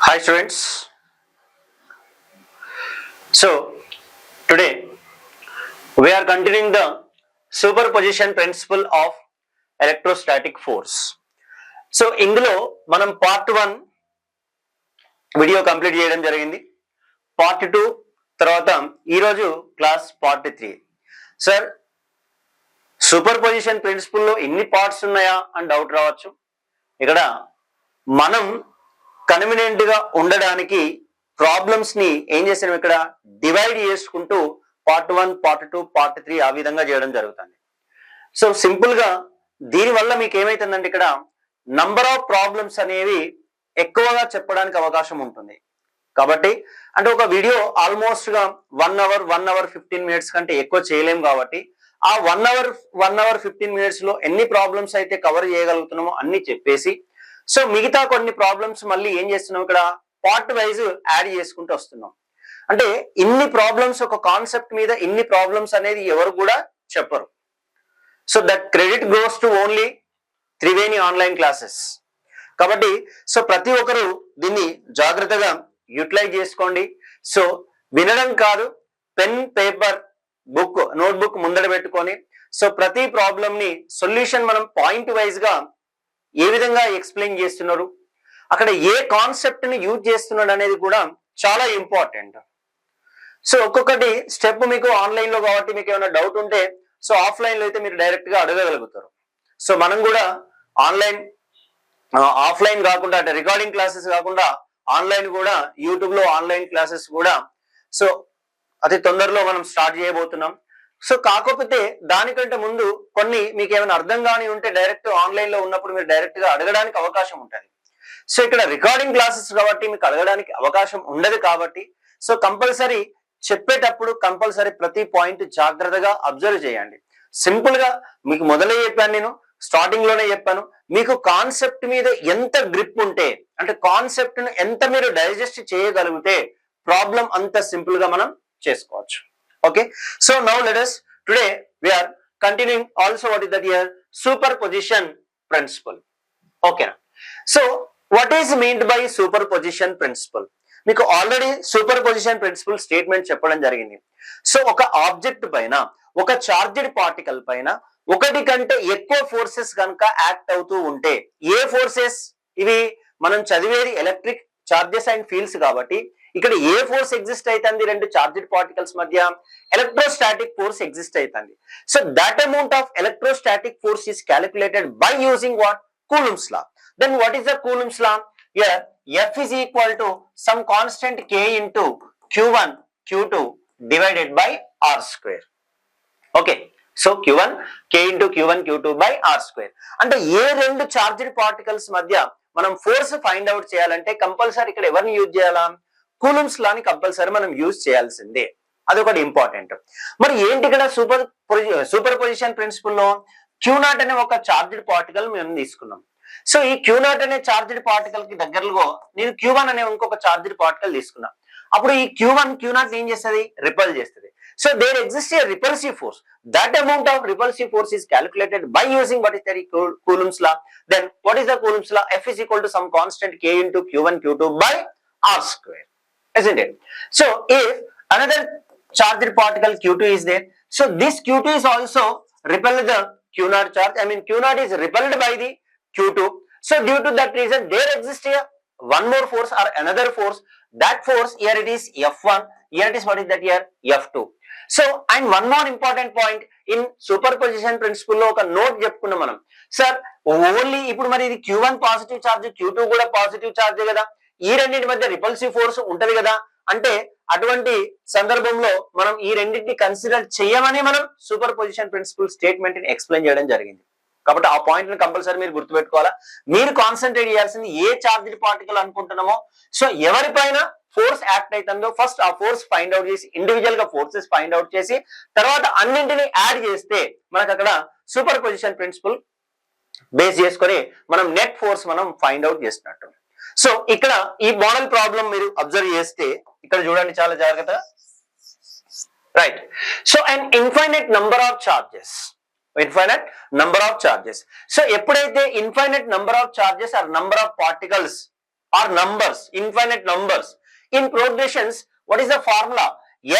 Hi students. So today we are continuing the superposition principle of electrostatic force. So ఇందులో మనం part 1 video complete చేయడం జరిగింది. Part 2 తర్వాత ఈరోజు class part 3. Sir super position principle లో ఎన్ని పార్ట్స్ ఉన్నాయా అని డౌట్ రావచ్చు. ఇక్కడ మనం కన్వీనియంట్ గా ఉండడానికి ప్రాబ్లమ్స్ ని ఏం చేసాం, ఇక్కడ డివైడ్ చేసుకుంటూ పార్ట్ 1, పార్ట్ 2, పార్ట్ 3 ఆ విధంగా చేయడం జరుగుతుంది. సో సింపుల్ గా దీనివల్ల మీకు ఏమైతుందంటే ఇక్కడ నంబర్ ఆఫ్ ప్రాబ్లమ్స్ అనేవి ఎక్కువగా చెప్పడానికి అవకాశం ఉంటుంది. కాబట్టి అంటే ఒక వీడియో ఆల్మోస్ట్ గా 1 అవర్ 15 మినిట్స్ కంటే ఎక్కువ చేయలేం. కాబట్టి ఆ 1 అవర్ 15 మినిట్స్ లో ఎన్ని ప్రాబ్లమ్స్ అయితే కవర్ చేయగలుగుతున్నామో అన్ని చెప్పేసి, సో మిగతా కొన్ని ప్రాబ్లమ్స్ మళ్ళీ ఏం చేస్తున్నాం, ఇక్కడ పార్ట్ వైజ్ యాడ్ చేసుకుంటూ వస్తున్నాం. అంటే ఇన్ని ప్రాబ్లమ్స్, ఒక కాన్సెప్ట్ మీద ఇన్ని ప్రాబ్లమ్స్ అనేది ఎవరు కూడా చెప్పరు. So that credit goes to only Triveni online classes. కాబట్టి సో ప్రతి ఒక్కరు దీన్ని జాగ్రత్తగా యూటిలైజ్ చేసుకోండి. సో వినడం కాదు, పెన్ పేపర్ బుక్ నోట్బుక్ ముందర పెట్టుకొని సో ప్రతి ప్రాబ్లం ని సొల్యూషన్ మనం పాయింట్ వైజ్ గా ఏ విధంగా ఎక్స్ప్లెయిన్ చేస్తున్నారు, అక్కడ ఏ కాన్సెప్ట్ ని యూజ్ చేస్తున్నాడు అనేది కూడా చాలా ఇంపార్టెంట్. సో ఒక్కొక్కటి స్టెప్ మీకు ఆన్లైన్ లో కాబట్టి మీకు ఏమైనా డౌట్ ఉంటే సో ఆఫ్లైన్ లో అయితే మీరు డైరెక్ట్ గా అడగగలుగుతారు. సో మనం కూడా ఆఫ్లైన్ కాకుండా అంటే రికార్డింగ్ క్లాసెస్ కాకుండా ఆన్లైన్ కూడా యూట్యూబ్ లో ఆన్లైన్ క్లాసెస్ కూడా సో అతి తొందరలో మనం స్టార్ట్ చేయబోతున్నాం. సో కాకపోతే దానికంటే ముందు కొన్ని మీకు ఏమైనా అర్థం కాని ఉంటే డైరెక్ట్ ఆన్లైన్ లో ఉన్నప్పుడు మీరు డైరెక్ట్ గా అడగడానికి అవకాశం ఉంటుంది. సో ఇక్కడ రికార్డింగ్ క్లాసెస్ కాబట్టి మీకు అడగడానికి అవకాశం ఉండదు. కాబట్టి సో కంపల్సరీ చెప్పేటప్పుడు కంపల్సరీ ప్రతి పాయింట్ జాగ్రత్తగా అబ్జర్వ్ చేయండి. సింపుల్ గా మీకు మొదలే చెప్పాను, నేను స్టార్టింగ్ లోనే చెప్పాను, మీకు కాన్సెప్ట్ మీద ఎంత గ్రిప్ ఉంటే అంటే కాన్సెప్ట్ ను ఎంత మీరు డైజెస్ట్ చేయగలిగితే ప్రాబ్లం అంత సింపుల్ గా మనం చేసుకోవచ్చు. Okay, so now let us today we are continuing also what is that here superposition principle. Okay, so what is meant by superposition principle? మీకు ఆల్రెడీ సూపర్పొజిషన్ ప్రిన్సిపల్ స్టేట్మెంట్ చెప్పడం జరిగింది. So ఒక object పైన, ఒక charged particle పైన ఒకటి కంటే ఎక్కువ ఫోర్సెస్ కనుక యాక్ట్ అవుతూ ఉంటే, ఏ ఫోర్సెస్ ఇవి మనం చదివేది ఎలక్ట్రిక్ చార్జెస్ అండ్ ఫీల్డ్స్ కాబట్టి ఇక్కడ ఏ ఫోర్స్ ఎగ్జిస్ట్ అవుతుంది, రెండు చార్జ్డ్ పార్టికల్స్ మధ్య ఎలక్ట్రోస్టాటిక్ ఫోర్స్ ఎగ్జిస్ట్ అవుతుంది. So that amount of electrostatic force is calculated by using what, Coulomb's law. Then what is the Coulomb's law? Here F is equal to some constant K into Q1 Q2 divided by R square. Okay, so Q1 K into Q1 Q2 by R square. అంటే ఏ రెండు charged particles మధ్య మనం force find out చేయాలంటే compulsory ఇక్కడ ఎవరిని use చేయాలా, coulombs లాని compulsory మనం use చేయాల్సిందే. అదొకటి ఇంపార్టెంట్. మరి ఏంటి ఇక్కడ సూపర్ పొజిషన్ ప్రిన్సిపల్ లో Q0 అనే ఒక చార్జ్డ్ పార్టికల్ మేము తీసుకున్నాం. సో ఈ Q0 అనే చార్జ్డ్ పార్టికల్ కి దగ్గరలో నేను Q1 అనే ఇంకొక చార్జ్డ్ పార్టికల్ తీసుకున్నా. అప్పుడు ఈ Q0 ఏం చేస్తుంది, రిపల్ చేస్తుంది. So there exist a repulsive force. That amount of repulsive force is calculated by using what is that Coulomb's law. Then what is the Coulomb's law? F is equal to some constant K into Q1 Q2 by R square, isn't it? So if another charged particle Q2 is there, so this Q2 is also repelled the Q0 charge. I mean Q0 is repelled by the Q2. So due to that reason there exists here one more force or another force. That force here it is F1, here it is what is that here F2. So and one more important point in superposition principle లో ఒక note చెప్పుకున్నాం మనం. Sir only ఇప్పుడు మరి ఇది Q1 positive charge, Q2 కూడా positive charge కదా, ఈ రెండింటి మధ్య రిపల్సివ్ ఫోర్స్ ఉంటది కదా, అంటే అటువంటి సందర్భంలో మనం ఈ రెండింటిని కన్సిడర్ చేయమని మనం సూపర్ పొజిషన్ ప్రిన్సిపల్ స్టేట్మెంట్ ని ఎక్స్ప్లెయిన్ చేయడం జరిగింది. కాబట్టి ఆ పాయింట్ ని కంపల్సరీ మీరు గుర్తుపెట్టుకోవాలా. మీరు కాన్సన్ట్రేట్ చేయాల్సింది ఏ చార్జ్డ్ పార్టికల్ అనుకుంటున్నామో, సో ఎవరిపైన ఫోర్స్ యాక్ట్ అవుతుందో ఫస్ట్ ఆ ఫోర్స్ ఫైండ్ అవుట్ చేసి, ఇండివిజువల్ గా ఫోర్సెస్ ఫైండ్ అవుట్ చేసి తర్వాత అన్నింటినీ యాడ్ చేస్తే మనకు అక్కడ సూపర్ పొజిషన్ ప్రిన్సిపల్ బేస్ చేసుకొని మనం నెట్ ఫోర్స్ మనం ఫైండ్ అవుట్ చేసినట్టు. సో ఇక్కడ ఈ మోడల్ ప్రాబ్లం మీరు అబ్జర్వ్ చేస్తే ఇక్కడ చూడండి చాలా జాగ్రత్తగా, right. So and infinite number of charges, infinite number of charges. So ఎప్పుడైతే infinite number of charges or number of particles or numbers, infinite numbers. In progressions, what is the formula?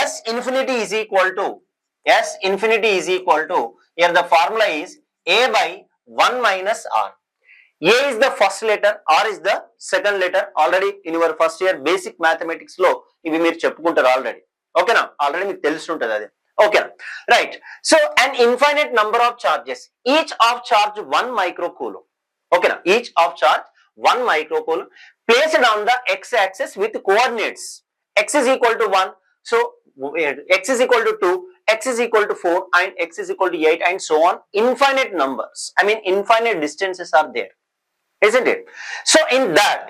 S infinity is equal to, here the formula is A by 1 minus R. A is the first letter, R is the second letter. Already in your first year basic mathematics లో ఇవి మీరు చెప్పుకుంటారు already. ఓకేనా, already మీకు తెలుసుంటది అది. ఓకేనా, right. So an infinite number of charges, each of charge 1 microcoulomb. ఓకేనా, each of charge 1 microcoulomb placed on the x-axis with coordinates x is equal to 1, so x is equal to 2, x is equal to 4, and x is equal to 8, and so on. Infinite numbers, I mean infinite distances are there, isn't it? So in that,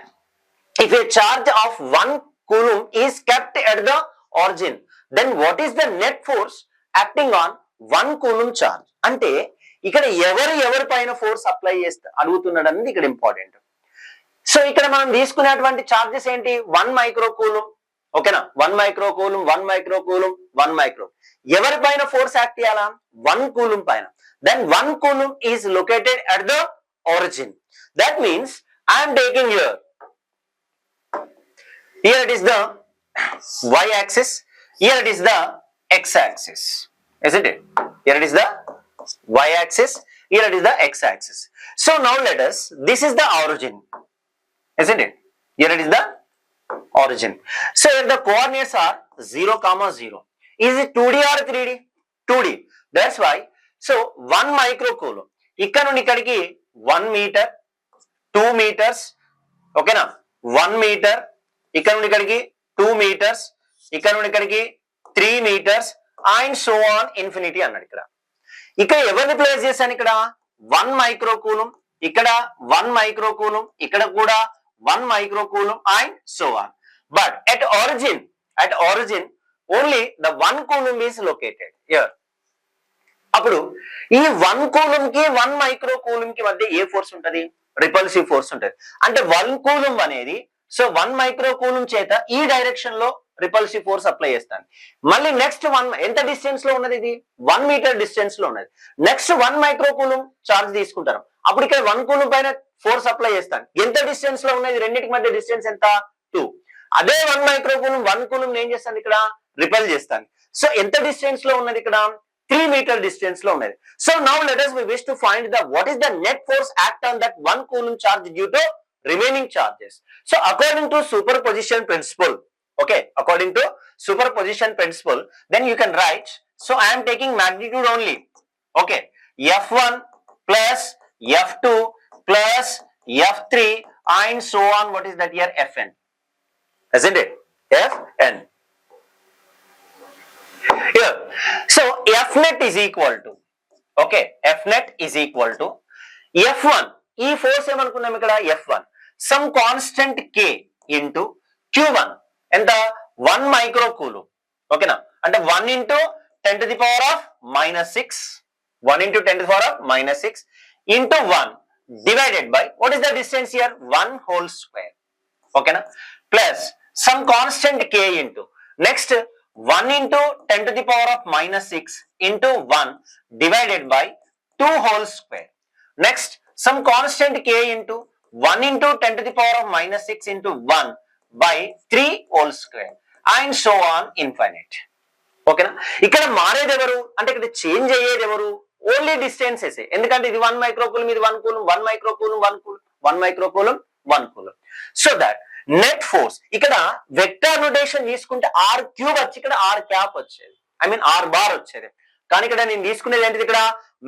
if a charge of 1 coulomb is kept at the origin, then what is the net force acting on 1 coulomb charge? అంటే ఇక్కడ ఎవరి పైన force apply చేస్తా అడుగుతున్నాడు అనేది ఇక్కడ important. So ఇక్కడ మనం తీసుకునేటువంటి చార్జెస్ ఏంటి? 1 మైక్రోకూలుమ్. ఓకేనా, 1 మైక్రోకూలుమ్, 1 మైక్రోకూలుమ్, 1 మైక్రో. ఎవరి పైన ఫోర్స్ యాక్ట్ చేయాలా? 1 కూలుమ్ పైన. Then 1 coulomb is located at the origin. That means I am taking here it is the y axis, here it is the x axis, isn't it? Here it is the y axis, here it is the x axis. So now let us, this is the origin, isn't it? Here it is the origin. So here the coordinates are 0, 0. Is it 2D or 3D? 2D. That's why, so 1 microcoulomb ఇక్కడ నుండి ఇక్కడికి 1 metre, 2 meters, ఓకేనా, 1 metre, ఇక్కడ నుండి ఇక్కడికి 2 meters, ఇక్కడ నుండి ఇక్కడికి 3 meters, and so on infinity అన్నాడు. ఇక్కడ ఎవరిని ప్లేస్ చేశాను? ఇక్కడ 1 మైక్రోకూలుమ్, ఇక్కడ 1 మైక్రోకూలుమ్, ఇక్కడ కూడా 1 microcoulomb, and so on. But at origin only the 1 coulomb is located here. అప్పుడు ఈ 1 కూలుమ్ కి 1 మైక్రో కూలుమ్ కి మధ్య ఏ ఫోర్స్ ఉంటది? రిపల్సివ్ ఫోర్స్ ఉంటది. అంటే 1 కూలుమ్ అనేది, సో 1 మైక్రో కూలుమ్ చేత ఈ డైరెక్షన్ లో రిపల్సివ్ ఫోర్స్ అప్లై చేస్తాను. మళ్ళీ నెక్స్ట్ 1 ఎంత డిస్టెన్స్ లో ఉన్నది? ఇది 1 మీటర్ డిస్టెన్స్ లో ఉన్నది. నెక్స్ట్ 1 మైక్రో కూలుమ్ చార్జ్ తీసుకుంటారు. అప్పుడు ఇక్కడ 1 కూలుమ్ పైన ఫోర్స్ అప్లై చేస్తాను. ఎంత డిస్టెన్స్ లో ఉన్నది? రెండింటికి మధ్య డిస్టెన్స్ ఎంత? 2. అదే 1 మైక్రో కూలుమ్ 1 కూలుమ్ ఏం చేస్తాను? ఇక్కడ రిపెల్ చేస్తాను. సో ఎంత డిస్టెన్స్ లో ఉన్నది? ఇక్కడ 3 meter distance లో ఉన్నది. So now let us, we wish to find the what is the net force act on that 1 coulomb charge due to remaining charges. So according to superposition principle, okay, according to superposition principle, then you can write, so I am taking magnitude only, okay, F1 plus F2 plus F3 and so on. What is that here? Fn, isn't it? Fn. Here, so F net is equal to, okay, F net is equal to F1. ఈ force ఏమనుకున్నాం ఇక్కడ? F1 some constant K into Q1. ఎంత? 1 micro కూలుమ్. ఓకేనా, అంటే 1 into 10 to the power of minus 6, 1 into 10 to the power of minus 6 into 1 divided by, what is the distance here? 1 whole square. ఓకేనా, plus some constant K into, next 1 into 10 to the power of minus 6 into 1 divided by 2 whole square. Next, some constant K into 1 into 10 to the power of minus 6 into 1 by 3 whole square, and so on infinite. ఓకేనా, ఇక్కడ మారేది ఎవరు అంటే ఇక్కడ change అయ్యేది ఎవరు? Only distances. ఎందుకంటే ఇది 1 మైక్రోకూలుమ్, ఇది 1 కూలుమ్, 1 మైక్రోకూలుమ్, 1 కూలుమ్, 1 మైక్రోకూలుమ్, 1 కూలుమ్. సో దట్ నెట్ ఫోర్స్, ఇక్కడ వెక్టర్ నోటేషన్ తీసుకుంటే r క్యూబ్ వచ్చి ఇక్కడ r క్యాప్ వచ్చేది, ఐ మీన్ r బార్ వచ్చేది. కానీ ఇక్కడ నేను తీసుకునేది ఏంటిది? ఇక్కడ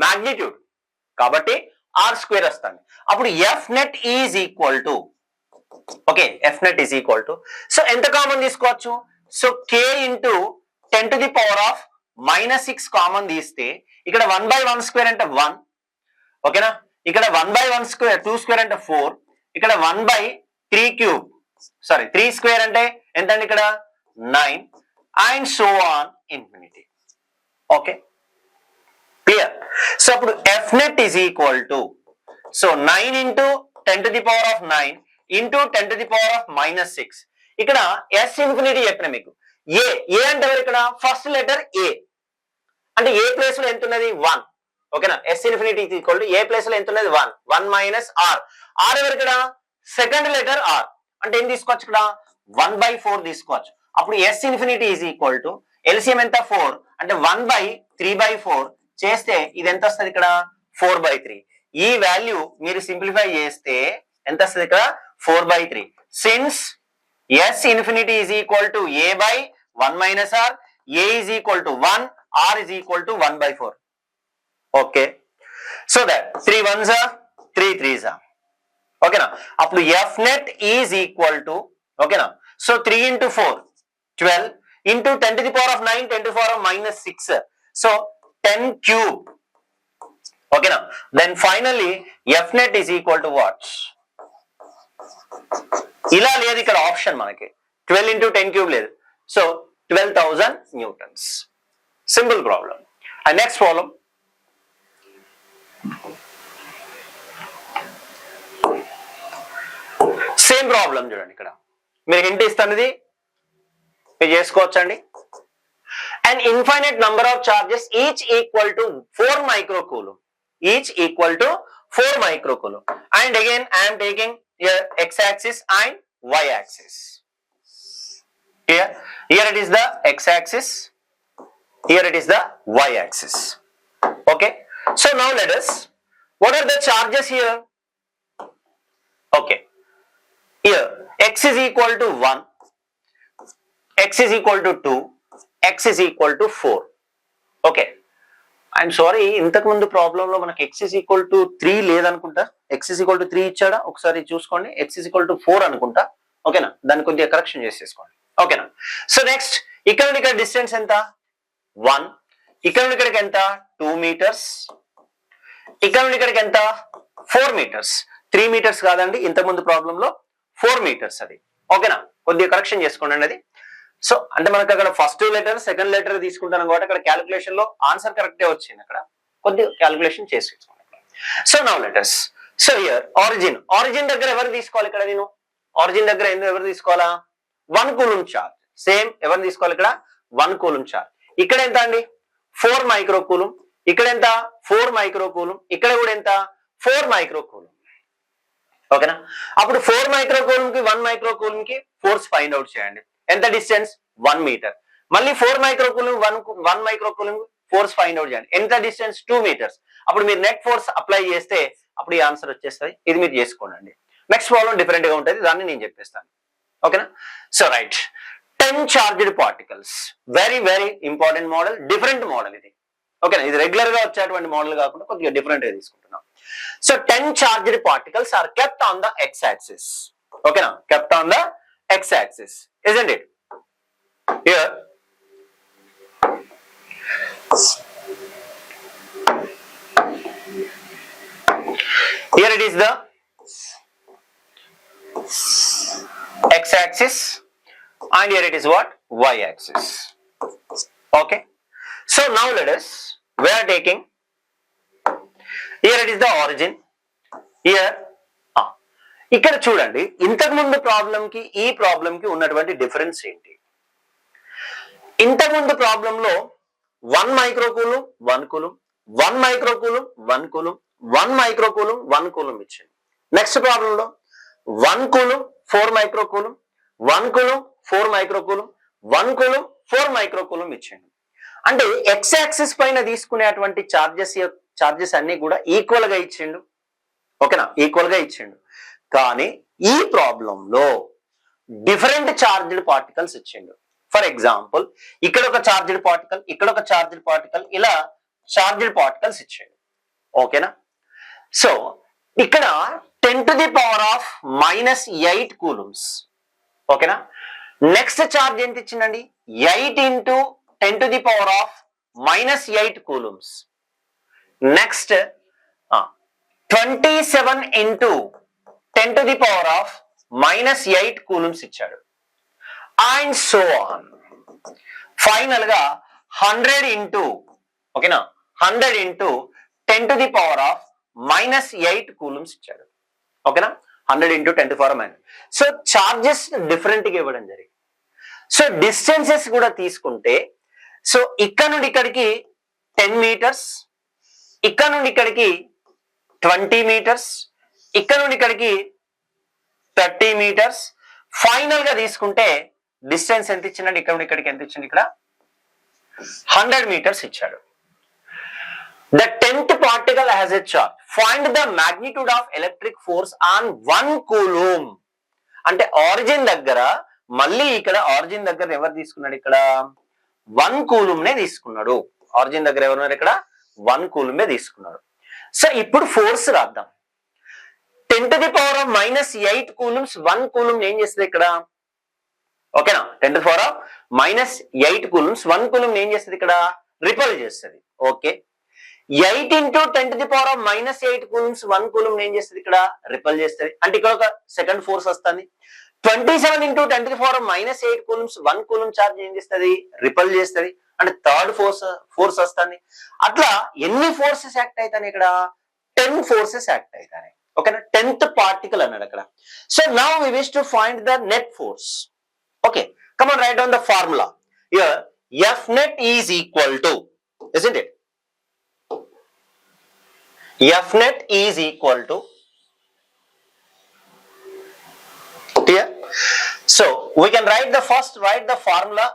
మాగ్నిట్యూడ్, కాబట్టి r స్క్వేర్ వస్తుంది. అప్పుడు F net is equal to, okay, F net is equal to, so ఎంత కామన్ తీసుకోవచ్చు? So K into 10 to the power of minus 6 common తీస్తే ఇక్కడ 1 by 1 స్క్వేర్ అంటే 1, ఓకేనా, ఇక్కడ 1 by 1 స్క్వేర్ 2 స్క్వేర్ అంటే 4, ఇక్కడ 1 by 3 క్యూబ్, సారీ 3 స్క్వేర్ అంటే ఎంత అండి? ఇక్కడ 9, and so on infinity. Okay, clear. So అప్పుడు F net is equal to, so 9 into 10 to the power of 9 into 10 to the power of minus 6. ఇక్కడ S infinity చెప్పిన మీకు. ఏ అంటే ఎవరు? ఇక్కడ ఫస్ట్ లెటర్ ఏ, అంటే ఏ ప్లేస్ లో ఎంత ఉన్నది? 1. ఓకేనా, S infinity is equal to A place లో ఎంత ఉన్నది? 1. 1 మైనస్ R. R ఎవరు? ఇక్కడ సెకండ్ లెటర్ R. అంటే ఏం తీసుకోవచ్చు ఇక్కడ 1/4 తీసుకోవచ్చు. అప్పుడు S infinity is equal to LCM ఎంత 4 అంటే 1/3/4 చేస్తే ఇది ఎంత వస్తుంది ఇక్కడ 4/3. ఈ వాల్యూ మీరు సింప్లిఫై చేస్తే ఎంత వస్తుంది ఇక్కడ 4/3. Since S infinity is equal to A by 1 minus R, A is equal to 1, R is equal to 1/4. Okay. So that 3 1s are 3 3s are. Okay na. Appudu F net is equal to, okay na. So 3 into 4, 12 into 10 to the power of 9, 10 to the power of minus 6. So 10 cube. Okay na. Then finally F net is equal to what? ఇలా లేదు ఇక్కడ option మనకి 12 into 10 cube లేదు. So 12,000 newtons. Simple problem. And next problem same problem చూడండి. ఇక్కడ మీరు hint ఇస్తున్నది మీరు చేసుకోవచ్చండి. An infinite number of charges each equal to 4 microcoulomb. Each equal to 4 microcoulomb. And again I am taking here x-axis and y-axis. Here it is the x-axis. Here it is the y-axis. Okay. So now let us. What are the charges here? Okay. Here x is equal to 1. X is equal to 2. X is equal to 4. Okay. I'm sorry, ఇంతకు ముందు problem లో మనకి x is equal to 3 లేదనుకుంటా. x is equal to 3 ఇచ్చాడా ఒకసారి చూసుకోండి. x is equal to 4 అనుకుంటా. ఓకేనా, దాన్ని కొద్దిగా కరెక్షన్ చేసేసుకోండి. ఓకేనా. సో నెక్స్ట్ ఇక్కడ నుండి ఇక్కడ డిస్టెన్స్ ఎంత 1, ఇక్కడ నుండి ఇక్కడికి ఎంత 2 meters, ఇక్కడ నుండి ఇక్కడికి ఎంత 4 meters. 3 meters కాదండి, ఇంతకు ముందు ప్రాబ్లం లో 4 meters అది. ఓకేనా, కొద్దిగా కరెక్షన్ చేసుకోండి అది. సో అంటే మనకు అక్కడ ఫస్ట్ లెటర్ సెకండ్ లెటర్ తీసుకుంటాను కాబట్టి అక్కడ క్యాలిక్యులేషన్ లో ఆన్సర్ కరెక్టే వచ్చింది. అక్కడ కొద్దిగా క్యాలిక్యులేషన్ చేసుకోండి. So now letters. So here origin దగ్గర ఎవరు తీసుకోవాలి? ఇక్కడ నేను ఆరిజిన్ దగ్గర ఎవరు తీసుకోవాలా? 1 coulomb చార్జ్. సేమ్ ఎవరు తీసుకోవాలి? ఇక్కడ 1 coulomb చార్జ్. ఇక్కడ ఎంత అండి 4 microcoulomb. ఇక్కడ ఎంత 4 microcoulomb. ఇక్కడ కూడా ఎంత 4 microcoulomb. ఓకేనా. అప్పుడు 4 microcoulomb కి 1 microcoulomb కి ఫోర్స్ ఫైండ్ అవుట్ చేయండి. ఎంత డిస్టెన్స్ 1 meter. మళ్ళీ 4 microcoulomb 1 microcoulomb force find out చేయండి. ఎంత డిస్టెన్స్ 2 meters. అప్పుడు మీరు నెట్ ఫోర్స్ అప్లై చేస్తే అప్పుడు ఈ ఆన్సర్ వచ్చేస్తుంది. ఇది మీరు చేసుకోండి. నెక్స్ట్ ప్రాబ్లం డిఫరెంట్ గా ఉంటుంది, దాన్ని నేను చెప్పేస్తాను. ఓకేనా. So right, 10 charged particles. Very very important model, different model ఇది. ఓకేనా, ఇది రెగ్యులర్ గా వచ్చేటువంటి మోడల్ కాకుండా కొద్దిగా డిఫరెంట్ గా తీసుకుంటున్నాం. So 10 charged particles are kept on the x axis. ఓకేనా, kept on the x axis, isn't it? Here it is the x axis and here it is what? Y axis. Okay. So now let us, we are taking, here it is the origin. Here ఇక్కడ చూడండి, ఇంతకు ముందు problem కి ఈ problem కి ఉన్నటువంటి difference ఏంటి? ఇంతకు ముందు ప్రాబ్లం లో 1 microcoulomb 1 coulomb, 1 microcoulomb 1 coulomb, 1 microcoulomb 1 coulomb ఇచ్చింది. నెక్స్ట్ ప్రాబ్లం లో 1 coulomb 4 microcoulomb, 1 coulomb 4 microcoulomb, 1 coulomb 4 microcoulomb ఇచ్చింది. అంటే x యాక్సిస్ పైన తీసుకునేటువంటి చార్జెస్ అన్ని కూడా ఈక్వల్ గా ఇచ్చిండు. ఓకేనా, ఈక్వల్ గా ఇచ్చిండు. కానీ ఈ ప్రాబ్లంలో డిఫరెంట్ చార్జ్డ్ పార్టికల్స్ ఇచ్చిండు. ఫర్ ఎగ్జాంపుల్ ఇక్కడ ఒక చార్జ్డ్ పార్టికల్, ఇక్కడ ఒక చార్జ్డ్ పార్టికల్, ఇలా చార్జ్డ్ పార్టికల్స్ ఇచ్చిండు. ఓకేనా. సో ఇక్కడ 10 to the power of -8 coulombs. ఓకేనా. నెక్స్ట్ చార్జ్ ఎంత ఇచ్చిందండి 8 into 10 to the power of -8 coulombs. Next 27 into 10 to the power of -8 coulombs ఇచ్చాడు. And so on. ఫైనల్ గా 100 into, ఓకేనా, 100 into 10 to the power of -8 coulombs ఇచ్చాడు. ఓకేనా, 100 into 10 to the power of -. So charges different గా ఇవ్వడం జరిగింది. So distances కూడా తీసుకుంటే, సో ఇక్కడ నుండి ఇక్కడికి 10 meters, ఇక్కడ నుండి ఇక్కడికి 20 meters, ఇక్కడ నుండి ఇక్కడికి 30 meters, ఫైనల్ గా తీసుకుంటే డిస్టెన్స్ ఎంత ఇచ్చిందండి, ఇక్కడ నుండి ఇక్కడికి ఎంత ఇచ్చింది, ఇక్కడ 100 meters ఇచ్చాడు. The 10th particle has a charge. Find the magnitude of electric force on 1 coulomb. అంటే ఆరిజిన్ దగ్గర, మళ్ళీ ఇక్కడ ఆరిజిన్ దగ్గర ఎవరు తీసుకున్నాడు, ఇక్కడ 1 coulomb నే తీసుకున్నాడు. ఆరిజిన్ దగ్గర ఎవరున్నారు, ఇక్కడ 1 coulomb నే తీసుకున్నాడు. సో ఇప్పుడు ఫోర్స్ రాద్దాం. 10 to the power of -8 coulombs 1 coulomb ఏం చేస్తుంది ఇక్కడ, ఓకేనా, 10 to the power of -8 coulombs 1 coulomb ఏం చేస్తుంది ఇక్కడ, రిపల్ చేస్తుంది. Okay, 8 into 10 to the power of -8 coulombs 1 coulomb ఏం చేస్తుంది ఇక్కడ, రిపల్ చేస్తుంది. అంటే ఇక్కడ ఒక సెకండ్ ఫోర్స్ వస్తుంది. 27 into 10 to the power of -8 coulombs 1 coulomb charge ఏం చేస్తుంది, రిపల్ చేస్తుంది. అంటే థర్డ్ ఫోర్స్ వస్తుంది. అట్లా ఎన్ని ఫోర్సెస్ యాక్ట్ అవుతాయి ఇక్కడ, 10 ఫోర్సెస్ యాక్ట్ అవుతాయి. ఓకేనా, 10th పార్టికల్ అన్నాడు అక్కడ. So now we wish to find the net force. Okay, come on, write down the formula. Here F net is equal to, isn't it? F net is equal to, clear? So we can write the formula.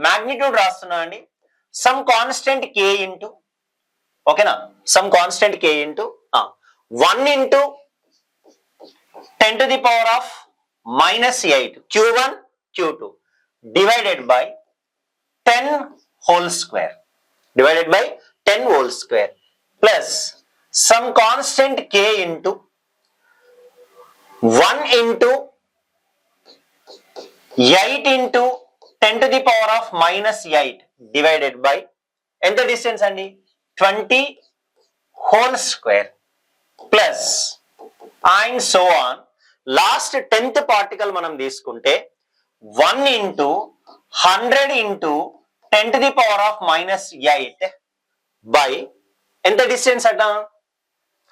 Magnitude రాస్తున్నా అండి, some constant k into, ఓకేనా, some constant k into 1 into 10 to the power of -8 q1 q2 divided by 10 whole square, divided by 10 whole square plus some constant k into 1 into 8 into 10 to the power of -8 divided by ఎంత distance అండి, 20 whole square plus and so on. Last 10th particle మనం తీసుకుంటే 1 into 100 into 10 to the power of -8 by ఎంత distance అట,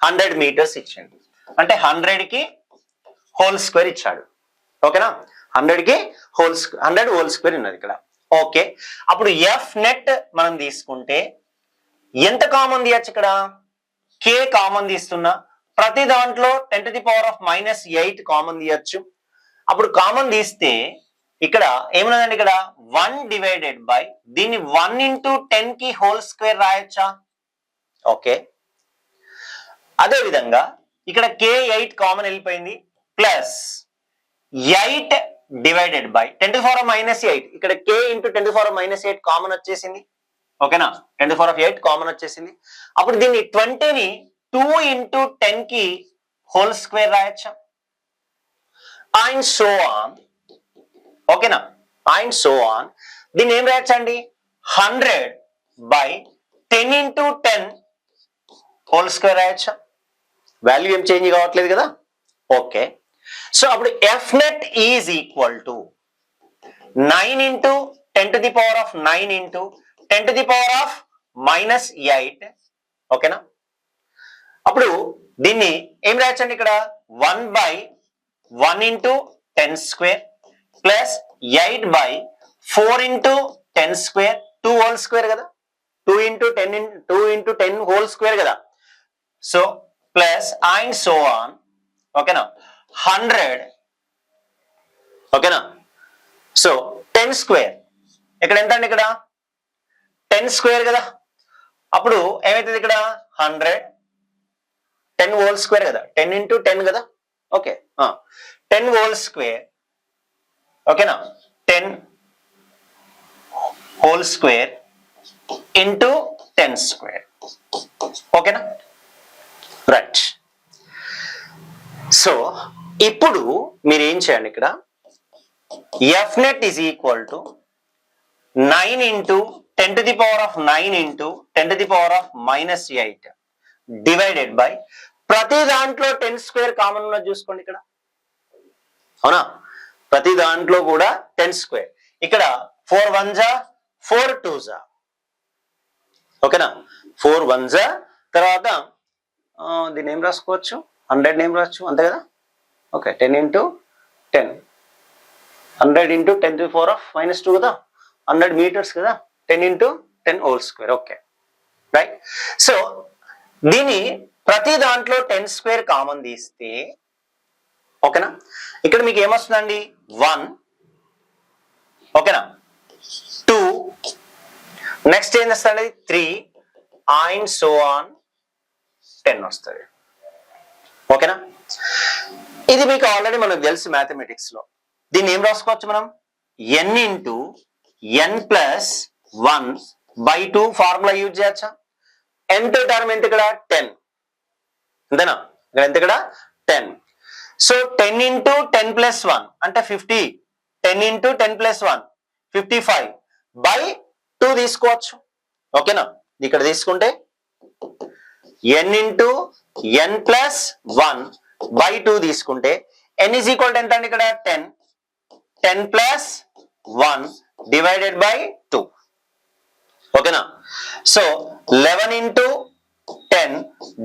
100 meters ఇచ్చింది. అంటే 100 కి whole square ఇచ్చాడు. ఓకేనా, 100 కి 100 హోల్ స్క్వేర్ ఉన్నది ఇక్కడ. ఓకే, అప్పుడు ఎఫ్ నెట్ మనం తీసుకుంటే ఎంత కామన్ తీయచ్చు, ఇక్కడ కే కామన్ తీస్తున్నా, ప్రతి దాంట్లో 10 to the power of -8 common తీయచ్చు. అప్పుడు కామన్ తీస్తే ఇక్కడ ఏమున్నదండి, ఇక్కడ 1 డివైడెడ్ బై దీన్ని 1 into 10 కి హోల్ స్క్వేర్ రాయొచ్చా. ఓకే, అదే విధంగా ఇక్కడ కే 8 కామన్ వెళ్ళిపోయింది, plus 8 divided by 10 to the power of -8, ఇక్కడ K into 10 to the power of -8 common వచ్చేసింది. ఓకేనా, 10 to the power of 8 common వచ్చేసింది. అప్పుడు దీన్ని 20ని 2 into 10 కి హోల్ స్క్వేర్ రాయొచ్చా. అండ్ సో ఆన్, ఓకేనా, అండ్ సో ఆన్. దీన్ని ఏం రాయొచ్చండి, 100 by 10 into 10 హోల్ స్క్వేర్ రాయొచ్చా. వాల్యూ ఏం చేంజ్ కావట్లేదు కదా. ఓకే, సో అప్పుడు F net is equal to 9 into 10 to the power of 9 into 10 to the power of -8. ఓకేనా, అప్పుడు దీన్ని ఏం రాయొచ్చండి, ఇక్కడ 1 by 1 into 10 square plus 8 by 4 into 10 square 2 whole square కదా, 2 into 10 whole square కదా. So plus and so on. ఓకేనా, 100, ఓకేనా. So 10 square ఇక్కడ ఎంత అండి, ఇక్కడ 10 స్క్వేర్ కదా. అప్పుడు ఏమైతుంది ఇక్కడ 100, 10 హోల్ స్క్వేర్ కదా, 10 into 10 కదా. ఓకే, 10 హోల్ స్క్వేర్, ఓకేనా, 10 హోల్ స్క్వేర్ ఇంటూ 10 స్క్వేర్. ఓకేనా, రైట్. సో ఇప్పుడు మీరు ఏం చేయండి, ఇక్కడ F net is equal to 9 into 10 to the power of 9 into 10 to the power of -8 divided by ప్రతి దాంట్లో 10 స్క్వేర్ కామన్ ఉన్నది చూసుకోండి ఇక్కడ. అవునా, ప్రతి దాంట్లో కూడా 10 స్క్వేర్. ఇక్కడ 4 1s 4 2s, ఓకేనా, 4 1s. తర్వాత దీన్ని ఏం రాసుకోవచ్చు, 100 ఏం రావచ్చు, అంతే కదా. Okay, 10 into 10, 100 into 10 to the power of -2 కదా, 100 meters కదా, 10 into 10 whole square. Okay, right. So దీని ప్రతి దాంట్లో 10 స్క్వేర్ కామన్ తీస్తే ఓకేనా. ఇక్కడ మీకు ఏమొస్తుందండి 1, ఓకేనా, 2, నెక్స్ట్ ఏం వస్తుంది 3 అండ్ సో ఆన్ 10 వస్తుంది. ఓకేనా. ఇది మీకు ఆల్రెడీ మనకు తెలుసు మ్యాథమెటిక్స్ లో. దీన్ని ఏం రాసుకోవచ్చు మనం, n into n plus 1/2 formula use చేయొచ్చా. nth టర్మ్ ఎంత ఇక్కడ 10, అంతేనా, ఇక్కడ ఎంత ఇక్కడ 10. సో 10 ఇంటూ 10 ప్లస్ 1 అంటే 50, 10 ఇంటూ 10 ప్లస్ 1 55/2 తీసుకోవచ్చు. ఓకేనా. ఇక్కడ తీసుకుంటే n ఇంటూ n ప్లస్ 1/2 తీసుకుంటే n ఈజ్ ఈక్వల్ టు ఎంత అండి ఇక్కడ 10, 10 ప్లస్ 1 డివైడెడ్ బై 2. ఓకేనా. So 11 into 10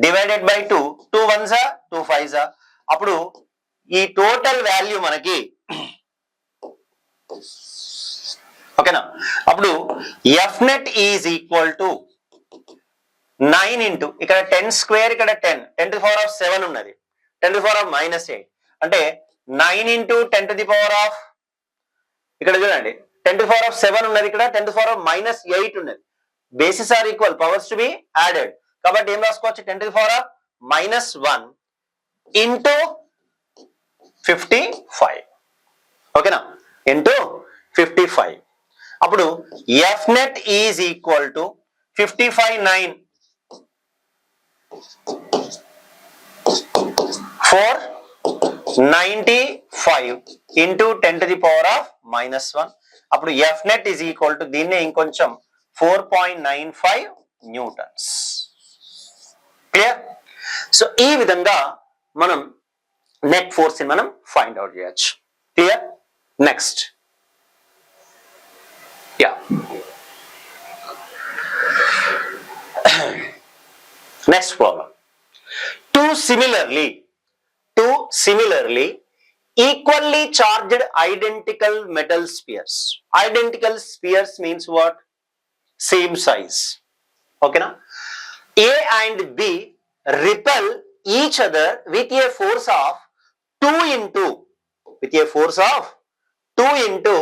divided by 2, 2 1s 2 5s. అప్పుడు ఈ టోటల్ వాల్యూ మనకి ఓకేనా, అప్పుడు F net is equal to 9 into ఇక్కడ 10 స్క్వేర్, ఇక్కడ 10 10 to the power of 7 ఉన్నది, 10 to the power of -8 అంటే 9 into 10 to the power of ఇక్కడ చూడండి 10 to the power of 7 ఉన్నది, ఇక్కడ 10 to the power of -8 ఉన్నది. Basis are equal, powers to be added. కాబట్టి ఏం రాసుకోవచ్చు 10 to the power of -1 into 55. ఓకేనా, ఇంటూ 55. అప్పుడు F net is equal to 55/9 495 into 10 to the power of -1. అప్పుడు F net is equal టు దీన్నే ఇంకొంచెం 4.95 న్యూటన్స్. క్లియర్. సో ఈ విధంగా మనం నెట్ ఫోర్స్ ని మనం ఫైండ్ అవుట్ చేయొచ్చు. Clear. Next next problem. Two similarly equally charged identical metal spheres. Identical spheres means what? Same size. Okay na? A and B repel each other with a force of 2 into with a force of 2 into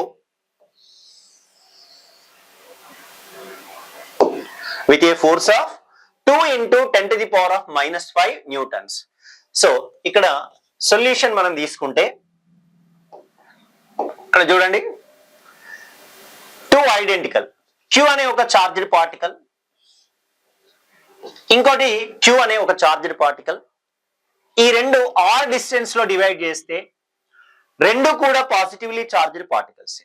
with a force of 2 into 10 to the power of -5 newtons. So ఇక్కడ solution మనం తీసుకుంటే ఇక్కడ చూడండి, 2 identical, Q అనే ఒక charged particle, ఇంకోటి Q అనే ఒక చార్జ్డ్ పార్టికల్. ఈ రెండు r డిస్టెన్స్ లో డివైడ్ చేస్తే రెండు కూడా పాజిటివ్లీ చార్జ్డ్ పార్టికల్స్.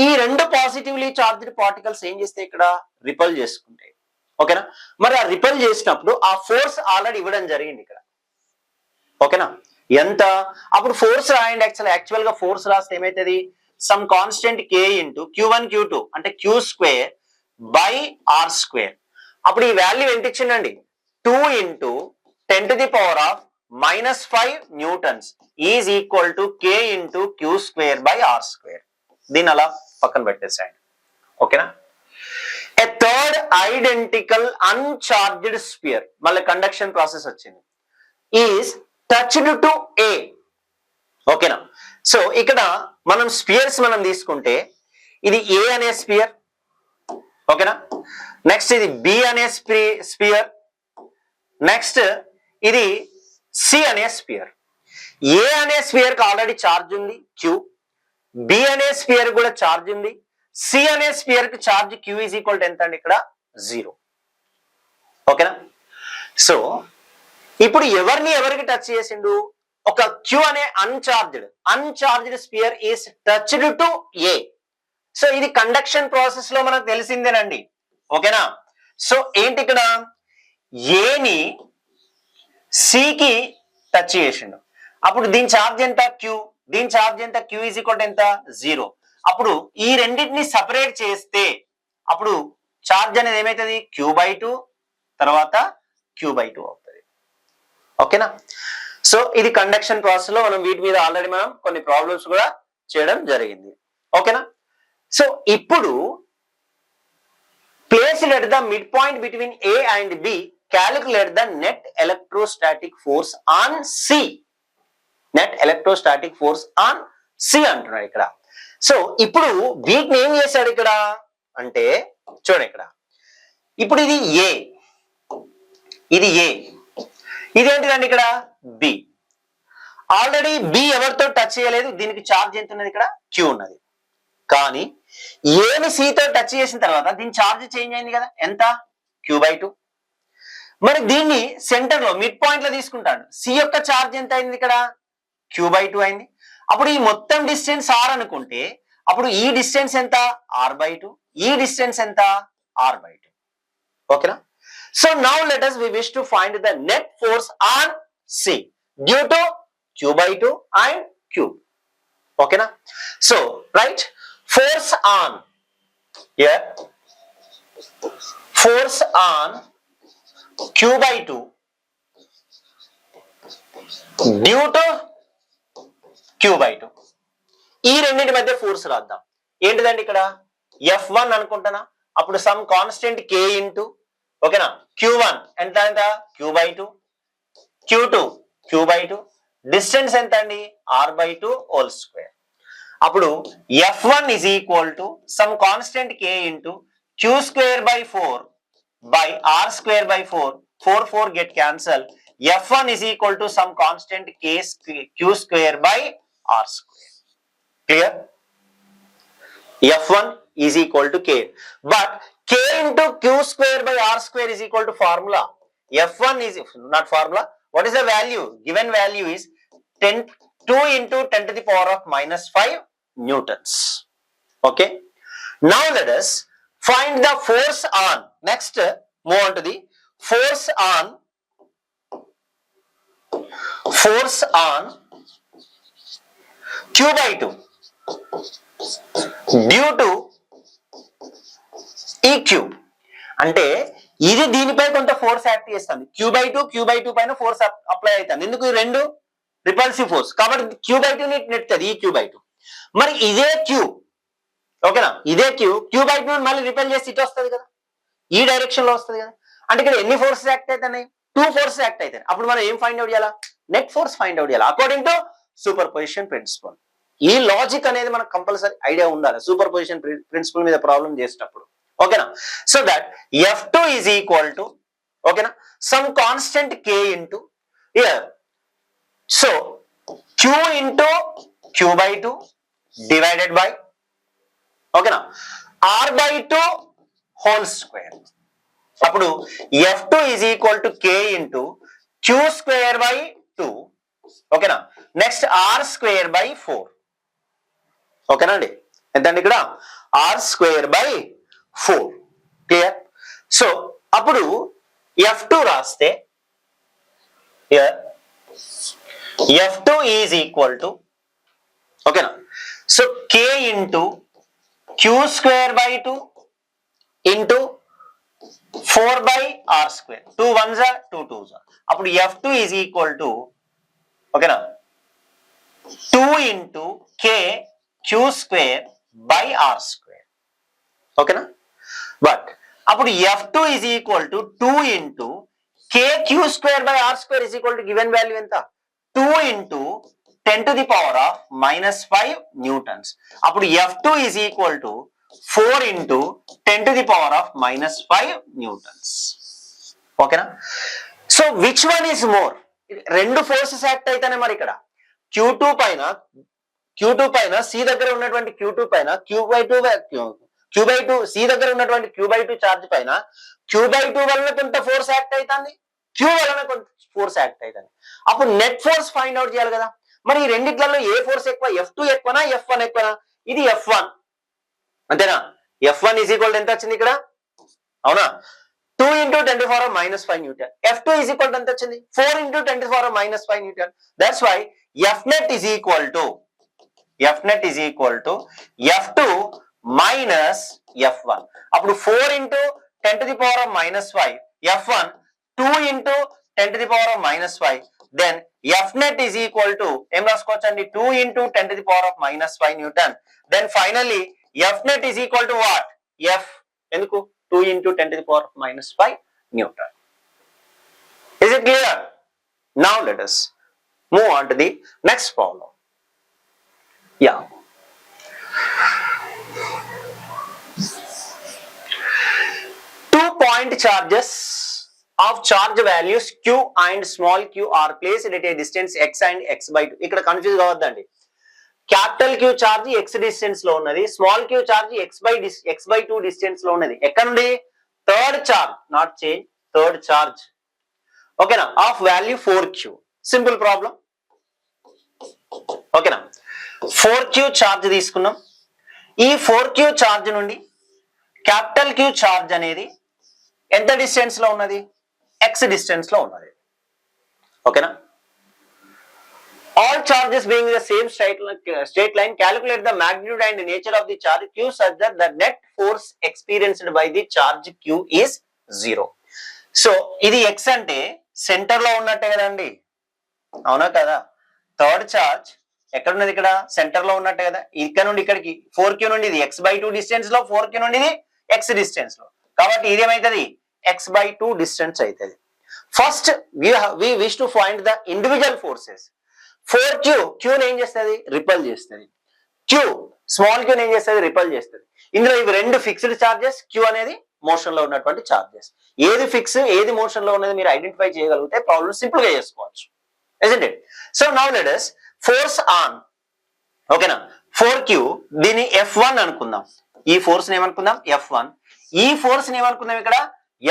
ఈ రెండు పాజిటివ్లీ చార్జ్డ్ పార్టికల్స్ ఏం చేస్తే ఇక్కడ రిపల్ చేసుకుంటాయి. ఓకేనా. మరి ఆ రిపల్ చేసినప్పుడు ఆ ఫోర్స్ ఆల్రెడీ ఇవ్వడం జరిగింది ఇక్కడ. ఓకేనా. ఎంత అప్పుడు ఫోర్స్ రాయండి. యాక్చువల్ గా ఫోర్స్ రాస్తే ఏమైతుంది, some constant K into Q1 Q2 అంటే Q² బై R². అప్పుడు ఈ వాల్యూ ఎంత ఇచ్చిందండి 2 into 10 to the power of -5 Newton's is equal to K into Q² by R². దీన్ని అలా పక్కన పెట్టేసేయండి. ఓకేనా. A third identical uncharged sphere, మళ్ళీ కండక్షన్ ప్రాసెస్ వచ్చింది, ఈజ్ టచ్డ్ టు A. ఓకేనా. సో ఇక్కడ మనం స్పియర్స్ మనం తీసుకుంటే ఇది A అనే స్పియర్. ఓకేనా. నెక్స్ట్ ఇది B అనే స్పియర్. నెక్స్ట్ ఇది C అనే స్పియర్. A అనే స్పియర్ కి ఆల్రెడీ ఛార్జ్ ఉంది Q, B అనే స్పియర్ కూడా ఛార్జ్ ఉంది, C అనే స్పియర్ కి charge Q is equal to ఎంత అండి ఇక్కడ 0. ఓకేనా. సో ఇప్పుడు ఎవరికి టచ్ చేసిండు, ఒక Q అనే uncharged sphere is touched to A. సో ఇది కండక్షన్ ప్రాసెస్ లో మనకు తెలిసిందేనండి. ఓకేనా. సో ఏంటి ఇక్కడ ఏని సికి టచ్ చేసిండు, అప్పుడు దీని ఛార్జ్ ఎంత Q, దీని ఛార్జ్ ఎంత Q ఈజ్ ఈక్వల్ టు ఎంత 0. అప్పుడు ఈ రెండింటిని సపరేట్ చేస్తే అప్పుడు ఛార్జ్ అనేది ఏమైతుంది Q/2 తర్వాత Q/2 అవుతుంది. ఓకేనా. సో ఇది కండక్షన్ ప్రాసెస్ లో మనం వీటి మీద ఆల్రెడీ మనం కొన్ని ప్రాబ్లమ్స్ కూడా చేయడం జరిగింది. ఓకేనా. సో ఇప్పుడు placed at the mid point between A and B, calculate the net electrostatic force on C. Net electrostatic force on C అంటున్నాడు ఇక్కడ. సో ఇప్పుడు వీటిని ఏం చేశాడు ఇక్కడ అంటే చూడండి ఇక్కడ, ఇప్పుడు ఇది ఏ, ఇది ఏ, ఇదేంటిదండి ఇక్కడ బి. ఆల్రెడీ బి ఎవరితో టచ్ చేయలేదు, దీనికి ఛార్జ్ ఎంత ఉన్నది ఇక్కడ క్యూ ఉన్నది. కానీ ఏని సితో టచ్ చేసిన తర్వాత దీని ఛార్జ్ చేంజ్ అయింది కదా, ఎంత Q/2. మరి దీన్ని సెంటర్ లో మిడ్ పాయింట్ లో తీసుకుంటాడు, సి యొక్క ఛార్జ్ ఎంత అయింది ఇక్కడ Q/2 అయింది. అప్పుడు ఈ మొత్తం డిస్టెన్స్ r అనుకుంటే అప్పుడు ఈ డిస్టెన్స్ ఎంత r/2, ఈ డిస్టెన్స్ ఎంత r/2. ఓకేనా? So now let us we wish to find the net force on C due to Q/2 and Q. ఓకేనా? So right, force on here, force on Q/2 due to Q/2. ఈ రెండింటి మధ్య force రాద్దాం. ఏంటిదండి ఇక్కడ F1 అనుకుంటున్నా, అప్పుడు some constant K into, ఓకేనా, Q1 ఎంత ఎంత Q/2, Q2 Q/2, డిస్టెన్స్ ఎంత అండి r/2 హోల్ స్క్వేర్. అప్పుడు F1 is equal to some constant K into Q square by 4 by R square by 4, 4 get cancel. F1 is equal to some constant Q square by R square. Clear? F1 is equal to K, but K into Q square by R square is equal to formula. F1 is not formula. What is the value? Given value is 2 into 10 to the power of minus 5 newtons. Okay. Now let us find the force on. Next, move on to the force on. Force on Q/2 due to EQ. అంటే ఇది దీనిపై కొంత force act చేస్తుంది. Q/2 పైన force apply అవుతుంది. ఎందుకు? ఈ రెండు రిపల్సివ్ ఫోర్స్ కాబట్టి Q/2 నెట్టుతుంది Q/2. మరి ఇదే Q, ఓకేనా, ఇదే Q/2 మళ్ళీ రిపెల్ చేసి ఇటు వస్తుంది కదా, ఈ డైరెక్షన్ లో వస్తుంది కదా. అంటే ఇక్కడ ఎన్ని ఫోర్సెస్ యాక్ట్ అవుతున్నాయి? 2 ఫోర్సెస్ యాక్ట్ అవుతాయి. అప్పుడు మనం ఏం ఫైండ్ అవుట్ చేయాలా? నెట్ ఫోర్స్ ఫైండ్ అవుట్ చేయాలి according to super position principle. ఈ లాజిక్ అనేది మనకు కంపల్సరీ ఐడియా ఉండాలి సూపర్ పొజిషన్ ప్రిన్సిపల్ మీద ప్రాబ్లం చేసేటప్పుడు. ఓకేనా? So that F2 is equal to, ఓకేనా, some constant K into here, so Q into Q/2 divided by, ఓకేనా, R/2 హోల్ స్క్వేర్. అప్పుడు F2 is equal to K into Q square by 2, ఓకేనా, next R square by 4. ఓకేనా అండి? ఎంతండి ఇక్కడ R square by 4. Clear? So అప్పుడు F2 రాస్తే F2 is equal to, ఓకేనా, so K into Q square by 2 into 4 by R square. 2 1s are 2 2s are. అప్పుడు F2 is equal to, ఓకేనా, 2 into K Q square by R square. ఓకేనా? But అప్పుడు F2 is equal to 2 into K Q square by R square is equal to given value ఎంత 2 into 10 to the power of minus 5 newtons. అప్పుడు F2 is equal to 4 into 10 to the power of minus 5 newtons. ఓకేనా? So which one is more? రెండు forces act అయితేనే మరి ఇక్కడ Q2 పైన C దగ్గర ఉన్నటువంటి Q2 పైన Q/2 C దగ్గర ఉన్నటువంటి Q/2 చార్జ్ పైన Q/2 వలన కొంత ఫోర్స్ యాక్ట్ అవుతుంది, Q వలన కొంత ఫోర్స్ యాక్ట్ అవుతుంది. అప్పుడు నెట్ ఫోర్స్ ఫైండ్ అవుట్ చేయాలి కదా. మరి ఈ రెండిట్లలో ఏ ఫోర్స్ ఎక్కువ? F2 ఎక్కువనా F1 ఎక్కువనా? ఇది F1 అంతేనా? F1 is equal to ఎంత వచ్చింది ఇక్కడ? అవునా? 2 into 10 to the power of minus 5 Newton. F2 is equal to ఎంత వచ్చింది? 4 into 10 to the power of minus 5 Newton. That's why Fnet is equal to F2 minus F1. అప్పుడు 4 into 10 to the power of minus 5 F1, 2 into 10 to the power of minus 5. Then Fnet is equal to ఏం రాసుకోవచ్చండి? 2 into 10 to the power of minus 5 Newton. Then finally Fnet is equal to what? F ఎందుకు 2 into 10 to the power of minus 5 Newton. Is it clear? Now let us Move on to the next problem. Yeah. Two-point charges of charge values q and small q are placed at a distance x and x by 2. ఇక్కడ confuse కావద్దండి. Capital Q charge X distance లో ఉన్నది, small Q charge X by 2 distance లో ఉన్నది. ఎక్కడ నుండి? Third charge, not change, third charge. ఓకేనా? Of value 4q. Simple problem. ఓకేనా? 4q చార్జ్ తీసుకున్నాం. ఈ 4q చార్జ్ నుండి క్యాపిటల్ క్యూ చార్జ్ అనేది ఎంత డిస్టెన్స్ లో ఉన్నది? ఎక్స్ డిస్టెన్స్ లో ఉన్నది. ఓకేనా? All charges being the same straight line, calculate the magnitude and nature of the charge q such that the net force experienced by the charge q is 0. So ఇది x అంటే centre లో ఉన్నట్టే కదండి, అవునా కదా? థర్డ్ చార్జ్ ఎక్కడ ఉన్నది? ఇక్కడ సెంటర్ లో ఉన్నట్టే కదా. ఇక్కడ నుండి ఇక్కడికి 4q నుండి ఇది x by 2 డిస్టెన్స్ లో, 4q నుండి ఇది x డిస్టెన్స్ లో, కాబట్టి ఇది ఏమైతుంది? x by 2 డిస్టెన్స్ అవుతుంది. First we wish to find the individual forces. 4q క్యూని ఏం చేస్తుంది? రిపల్ చేస్తుంది. q స్మాల్ క్యూని ఏం చేస్తుంది? రిపల్ చేస్తుంది. ఇందులో ఇవి రెండు ఫిక్స్డ్ చార్జెస్, q అనేది మోషన్ లో ఉన్నటువంటి చార్జెస్. ఏది ఫిక్స్ ఏది మోషన్ లో ఉన్నది మీరు ఐడెంటిఫై చేయగలిగితే ప్రాబ్లమ్ సింపుల్ గా చేసుకోవచ్చు. isn't it? So now let us force on. ఓకేనా? 4q దీన్ని F1 అనుకుందాం. ఈ ఫోర్స్ ని ఏమనుకుందాం? F1. ఈ ఫోర్స్ ని ఏమనుకుందాం? ఇక్కడ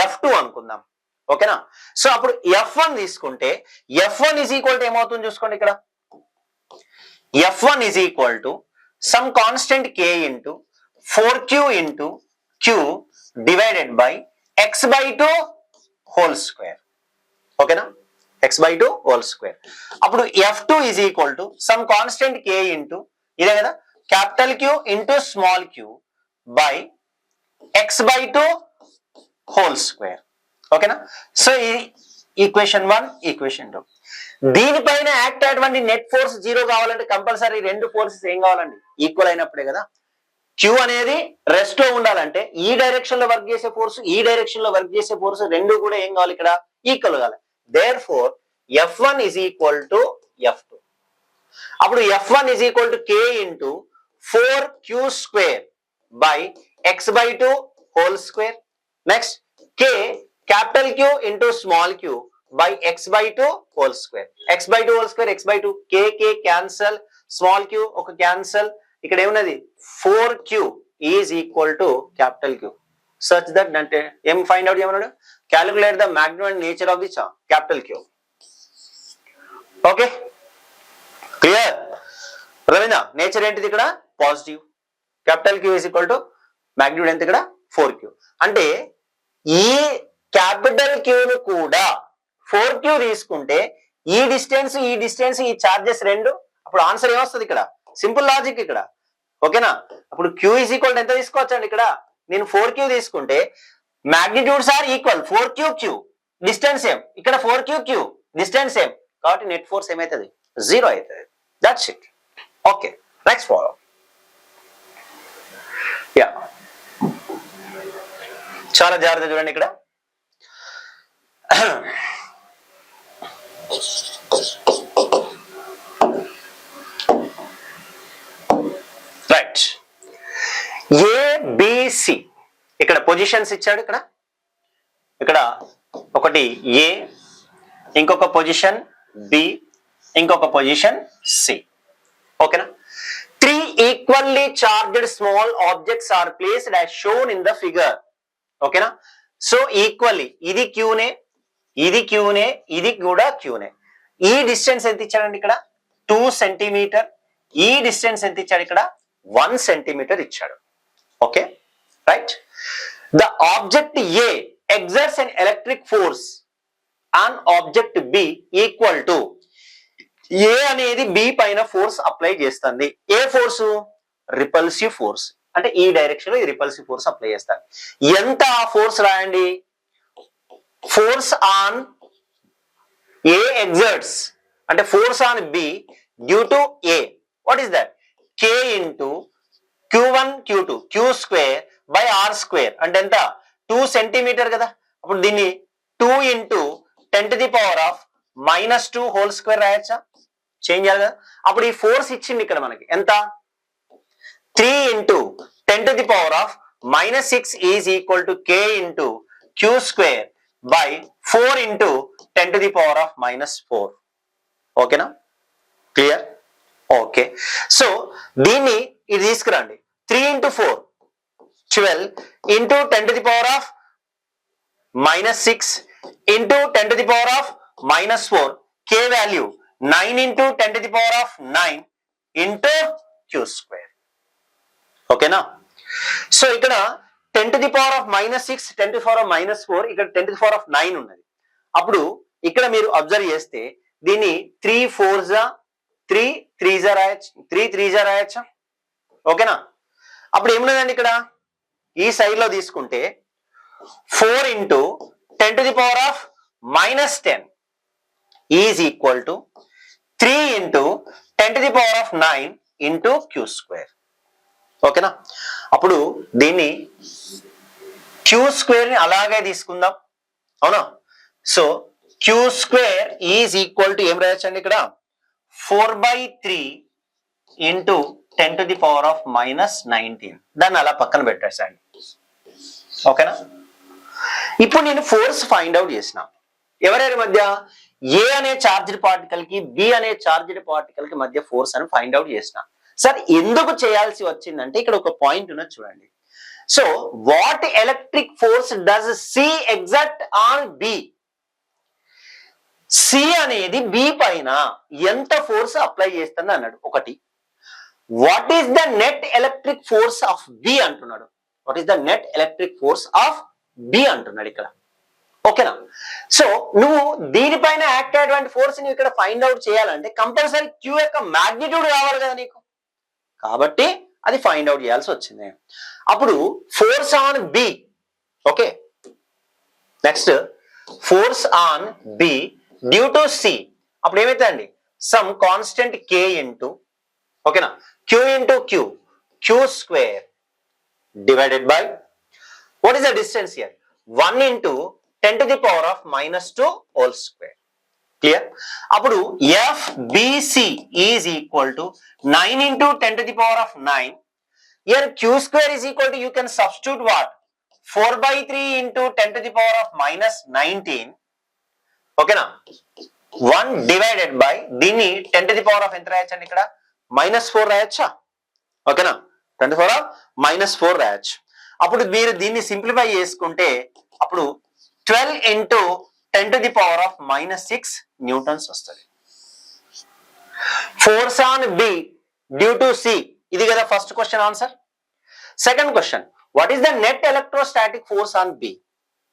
F2 అనుకుందాం. ఓకేనా? సో అప్పుడు F1 తీసుకుంటే F1 ఈజ్ ఈక్వల్ టు ఏమవుతుంది చూసుకోండి. ఇక్కడ F1 is equal to some constant k into 4q into q divided by x by 2 whole square. ఓకేనా? x by 2 whole square. అప్పుడు F2 is equal to some constant k into ఇదే కదా capital Q into small q by x by 2 whole square. ఓకేనా? So ఈ equation 1, equation 2. దీనిపైన act అయ్యేటువంటి net force 0 కావాలంటే compulsory రెండు ఫోర్సెస్ ఏం కావాలండి? ఈక్వల్ అయినప్పుడే కదా. Q అనేది రెస్ట్ లో ఉండాలంటే ఈ డైరెక్షన్ లో వర్క్ చేసే ఫోర్స్, ఈ డైరెక్షన్ లో వర్క్ చేసే ఫోర్స్ రెండు కూడా ఏం కావాలి? ఇక్కడ ఈక్వల్ కావాలి. Therefore F1 is equal to F2. అప్పుడు F1 is equal to k into 4q square by x by 2 whole square. Next k capital Q into small q by x by 2 whole square. x by 2 whole square, x by 2, k cancel, small q ఒక cancel. ఇక్కడ ఏమున్నది? 4q is equal to capital Q. Such that అంటే ఏం find out చేయమన్నాడు? Calculate the magnitude and nature of the charge capital Q. Okay, clear? Ravindra, nature ఏంటిది? ఇక్కడ positive. Capital Q is equal to magnitude ఎంత? ఇక్కడ 4q. అంటే ఈ capital క్యూను కూడా 4q తీసుకుంటే ఈ డిస్టెన్స్ ఈ చార్జెస్ రెండు, అప్పుడు ఆన్సర్ ఏమొస్తుంది? ఇక్కడ సింపుల్ లాజిక్ ఇక్కడ. ఓకేనా? అప్పుడు q ఈజ్ ఈక్వల్ ఎంత తీసుకోవచ్చండి? ఇక్కడ నేను 4q తీసుకుంటే magnitudes are equal. 4q q distance same, ఇక్కడ 4q q డిస్టెన్స్ సేమ్, కాబట్టి నెట్ ఫోర్స్ ఏమవుతుంది? 0 అవుతుంది. That's it. Okay, next follow. Yeah, చాలా జాగ్రత్త చూడండి ఇక్కడ. రైట్, ఏబిసి ఇక్కడ పొజిషన్స్ ఇచ్చాడు. ఇక్కడ ఒకటి ఏ, ఇంకొక పొజిషన్ బి, ఇంకొక పొజిషన్ సి. ఓకేనా? 3 equally charged small objects are placed as shown in the figure. ఓకేనా? సో ఈక్వల్లీ ఇది క్యూనే, ఇది క్యూనే, ఇది కూడా క్యూనే. ఈ డిస్టెన్స్ ఎంత ఇచ్చాడండి? ఇక్కడ 2 సెంటీమీటర్. ఈ డిస్టెన్స్ ఎంత ఇచ్చాడు? ఇక్కడ 1 సెంటీమీటర్ ఇచ్చాడు. Okay, right. The object A exerts an electric force on object B equal to, A అనేది బి పైన ఫోర్స్ అప్లై చేస్తుంది. ఏ ఫోర్సు? Repulsive force. అంటే ఈ డైరెక్షన్ లో ఈ రిపల్సివ్ ఫోర్స్ అప్లై చేస్తాను. ఎంత ఫోర్స్ రాయండి? ఫోర్స్ ఆన్ ఏ ఎగ్జర్ట్స్ అంటే force on B due to A. What is that? k into q1 q2 q square by R square. అంటే ఎంత? 2 సెంటీమీటర్ కదా. అప్పుడు దీన్ని 2 ఇంటూ 10⁻⁻² హోల్ స్క్వేర్ రాయొచ్చా? చేంజ్ చేయాలి కదా. అప్పుడు ఈ ఫోర్స్ ఇచ్చింది ఇక్కడ మనకి ఎంత, 3 into 10 to the power of minus 6 is equal to k into q square by 4 into 10 to the power of minus 4. ఓకేనా, క్లియర్? ఓకే, సో దీన్ని ఇది తీసుకురండి. 3 into 4 12 into 10 to the power of minus 6 into 10 to the power of minus 4, k value 9 into 10 to the power of 9 into q square. ఓకేనా, so ఇక్కడ 10 to the power of minus 6, 10 to the power of minus 4, ఇక్కడ 10 to the power of 9 ఉన్నది. అప్పుడు ఇక్కడ మీరు observe చేస్తే దీన్ని 3 4s 3 3s రాయొచ్చు, 3 3s రాయొచ్చా? ఓకేనా, అప్పుడు ఏమున్నదండి ఇక్కడ ఈ సైడ్ లో తీసుకుంటే 4 into 10 to the power of minus 10 is equal to 3 into 10 to the power of 9 into q square. ఓకేనా, అప్పుడు దీన్ని q square ని అలాగే తీసుకుందాం, అవునా? So q square is equal to ఏం రాయొచ్చండి ఇక్కడ 4/3 into 10 to the power of minus 19. దాన్ని అలా పక్కన పెట్టేసండి. ఓకేనా, ఇప్పుడు నేను ఫోర్స్ ఫైండ్ అవుట్ చేసిన ఎవరెవరి మధ్య, ఏ అనే చార్జ్డ్ పార్టికల్ కి బి అనే చార్జ్డ్ పార్టికల్ కి మధ్య ఫోర్స్ అని ఫైండ్ అవుట్ చేసిన. సార్ ఎందుకు చేయాల్సి వచ్చిందంటే ఇక్కడ ఒక పాయింట్ ఉన్నది చూడండి. So what electric force does C exert on B, C అనేది బి పైన ఎంత ఫోర్స్ అప్లై చేస్తుంది అన్నాడు ఒకటి. What is the net electric force of B అంటున్నాడు. What is the net electric force of B అంటున్నాడు ఇక్కడ. ఓకేనా, సో నువ్వు దీనిపైన యాక్ట్ అయ్యేటువంటి ఫోర్స్ ని ఇక్కడ ఫైండ్ అవుట్ చేయాలంటే కంపల్సరీ క్యూ యొక్క మ్యాగ్నిట్యూడ్ కావాలి కదా నీకు, కాబట్టి అది ఫైండ్ అవుట్ చేయాల్సి వచ్చింది. అప్పుడు force on B, okay, next force on B due to C, అప్పుడు ఏమైతుందండి సమ్ కాన్స్టెంట్ కే ఇంటూ, ఓకేనా, Q into Q, Q square divided by what is the distance here, 1 into 10 to the power of minus 2 whole square. Clear? అప్పుడు FBC is equal to 9 into 10 to the power of 9. Here q square is equal to, you can substitute what, 4/3 into 10 to the power of minus 19. ఓకేనా, 1 divided by దీన్ని 10 to the power of ఎంత రాయొచ్చండి ఇక్కడ minus 4 రాయొచ్చా? ఓకేనా, 10 to the power of minus 4 రాయొచ్చు. అప్పుడు మీరు దీన్ని simplify చేసుకుంటే అప్పుడు 12 into 10 to the power of minus 6 newtons వస్తుంది. Force on B due to C, ఇది కదా first question answer. Second question, what is the net electrostatic force on B.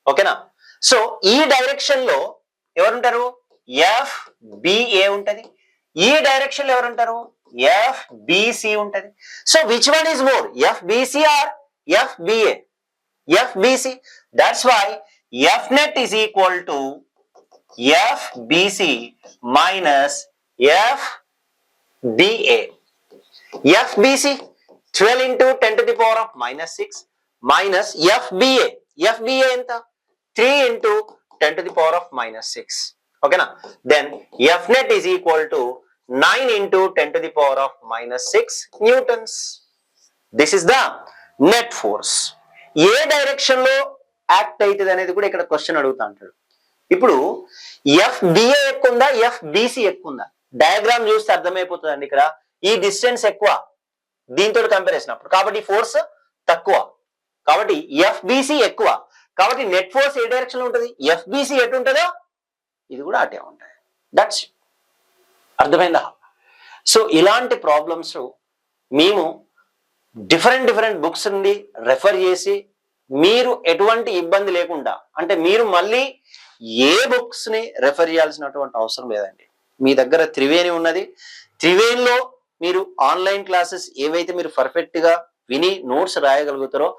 ఓకేనా, సో ఈ డైరెక్షన్ లో ఎవరుంటారు, FBA ఉంటది. ఈ డైరెక్షన్ లో ఎవరుంటారు, FBC ఉంటది. So which one is more, FBC or FBA? FBC. That's why F net is equal to FBC minus FBA. FBC 12 into 10 to the power of minus 6 minus FBA. FBA ఎంత, 3 into 10 to the power of minus 6. Okay na? Then F net is equal to 9 into 10 to the power of minus 6 newtons. This is the net force. A direction లో act అవుతుంది అనేది కూడా ఇక్కడ question అడుగుతా అంటాడు. ఇప్పుడు FBA ఎక్కువ ఉందా, FBC ఎక్కువ ఉందా, డయాగ్రామ్ చూస్తే అర్థమైపోతుంది అండి. ఇక్కడ ఈ డిస్టెన్స్ ఎక్కువ దీంతో కంపేర్ చేసినప్పుడు, కాబట్టి ఫోర్స్ తక్కువ, కాబట్టి FBC ఎక్కువ, కాబట్టి నెట్ ఫోర్స్ ఏ డైరెక్షన్ లో ఉంటుంది, FBC ఎటు ఉంటుందో ఇది కూడా అటే ఉంటాయి. దట్స్ అర్థమైందా? సో ఇలాంటి ప్రాబ్లమ్స్ మేము డిఫరెంట్ బుక్స్ నుండి రెఫర్ చేసి మీరు ఎటువంటి ఇబ్బంది లేకుండా, అంటే మీరు మళ్ళీ ఏ బుక్స్ ని రెఫర్ చేయాల్సినటువంటి అవసరం లేదండి. మీ దగ్గర త్రివేణి ఉన్నది. త్రివేణిలో మీరు ఆన్లైన్ క్లాసెస్ ఏవైతే మీరు పర్ఫెక్ట్ గా విని నోట్స్ రాయగలుగుతారో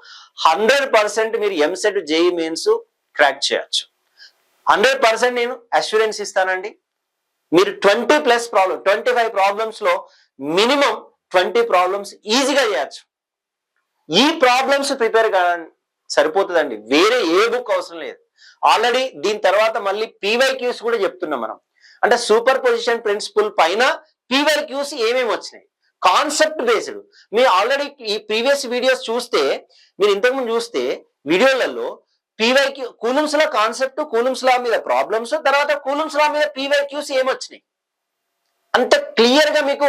100% మీరు ఎంసెట్ జేఈ మెయిన్స్ క్రాక్ చేయొచ్చు. 100% నేను అష్యూరెన్స్ ఇస్తానండి. మీరు 20+ ప్రాబ్లమ్, 25 ప్రాబ్లమ్స్ లో మినిమం 20 ప్రాబ్లమ్స్ ఈజీగా చేయొచ్చు. ఈ ప్రాబ్లమ్స్ ప్రిపేర్ కావడానికి సరిపోతుందండి, వేరే ఏ బుక్ అవసరం లేదు. ఆల్రెడీ దీని తర్వాత మళ్ళీ PYQs కూడా చెప్తున్నాం మనం. అంటే సూపర్ పొజిషన్ ప్రిన్సిపల్ పైన పీవైక్యూస్ ఏమేమి వచ్చినాయి, కాన్సెప్ట్ బేస్డ్. మీరు ఆల్రెడీ ఈ ప్రీవియస్ వీడియోస్ చూస్తే, మీరు ఇంతకుముందు చూస్తే వీడియోలలో పీవైక్యూ కూలమ్స్ లా కాన్సెప్ట్, కూలమ్స్ లా మీద ప్రాబ్లమ్స్, తర్వాత కూలమ్స్ లా మీద పీవైక్యూస్ ఏమొచ్చినాయి అంత క్లియర్ గా మీకు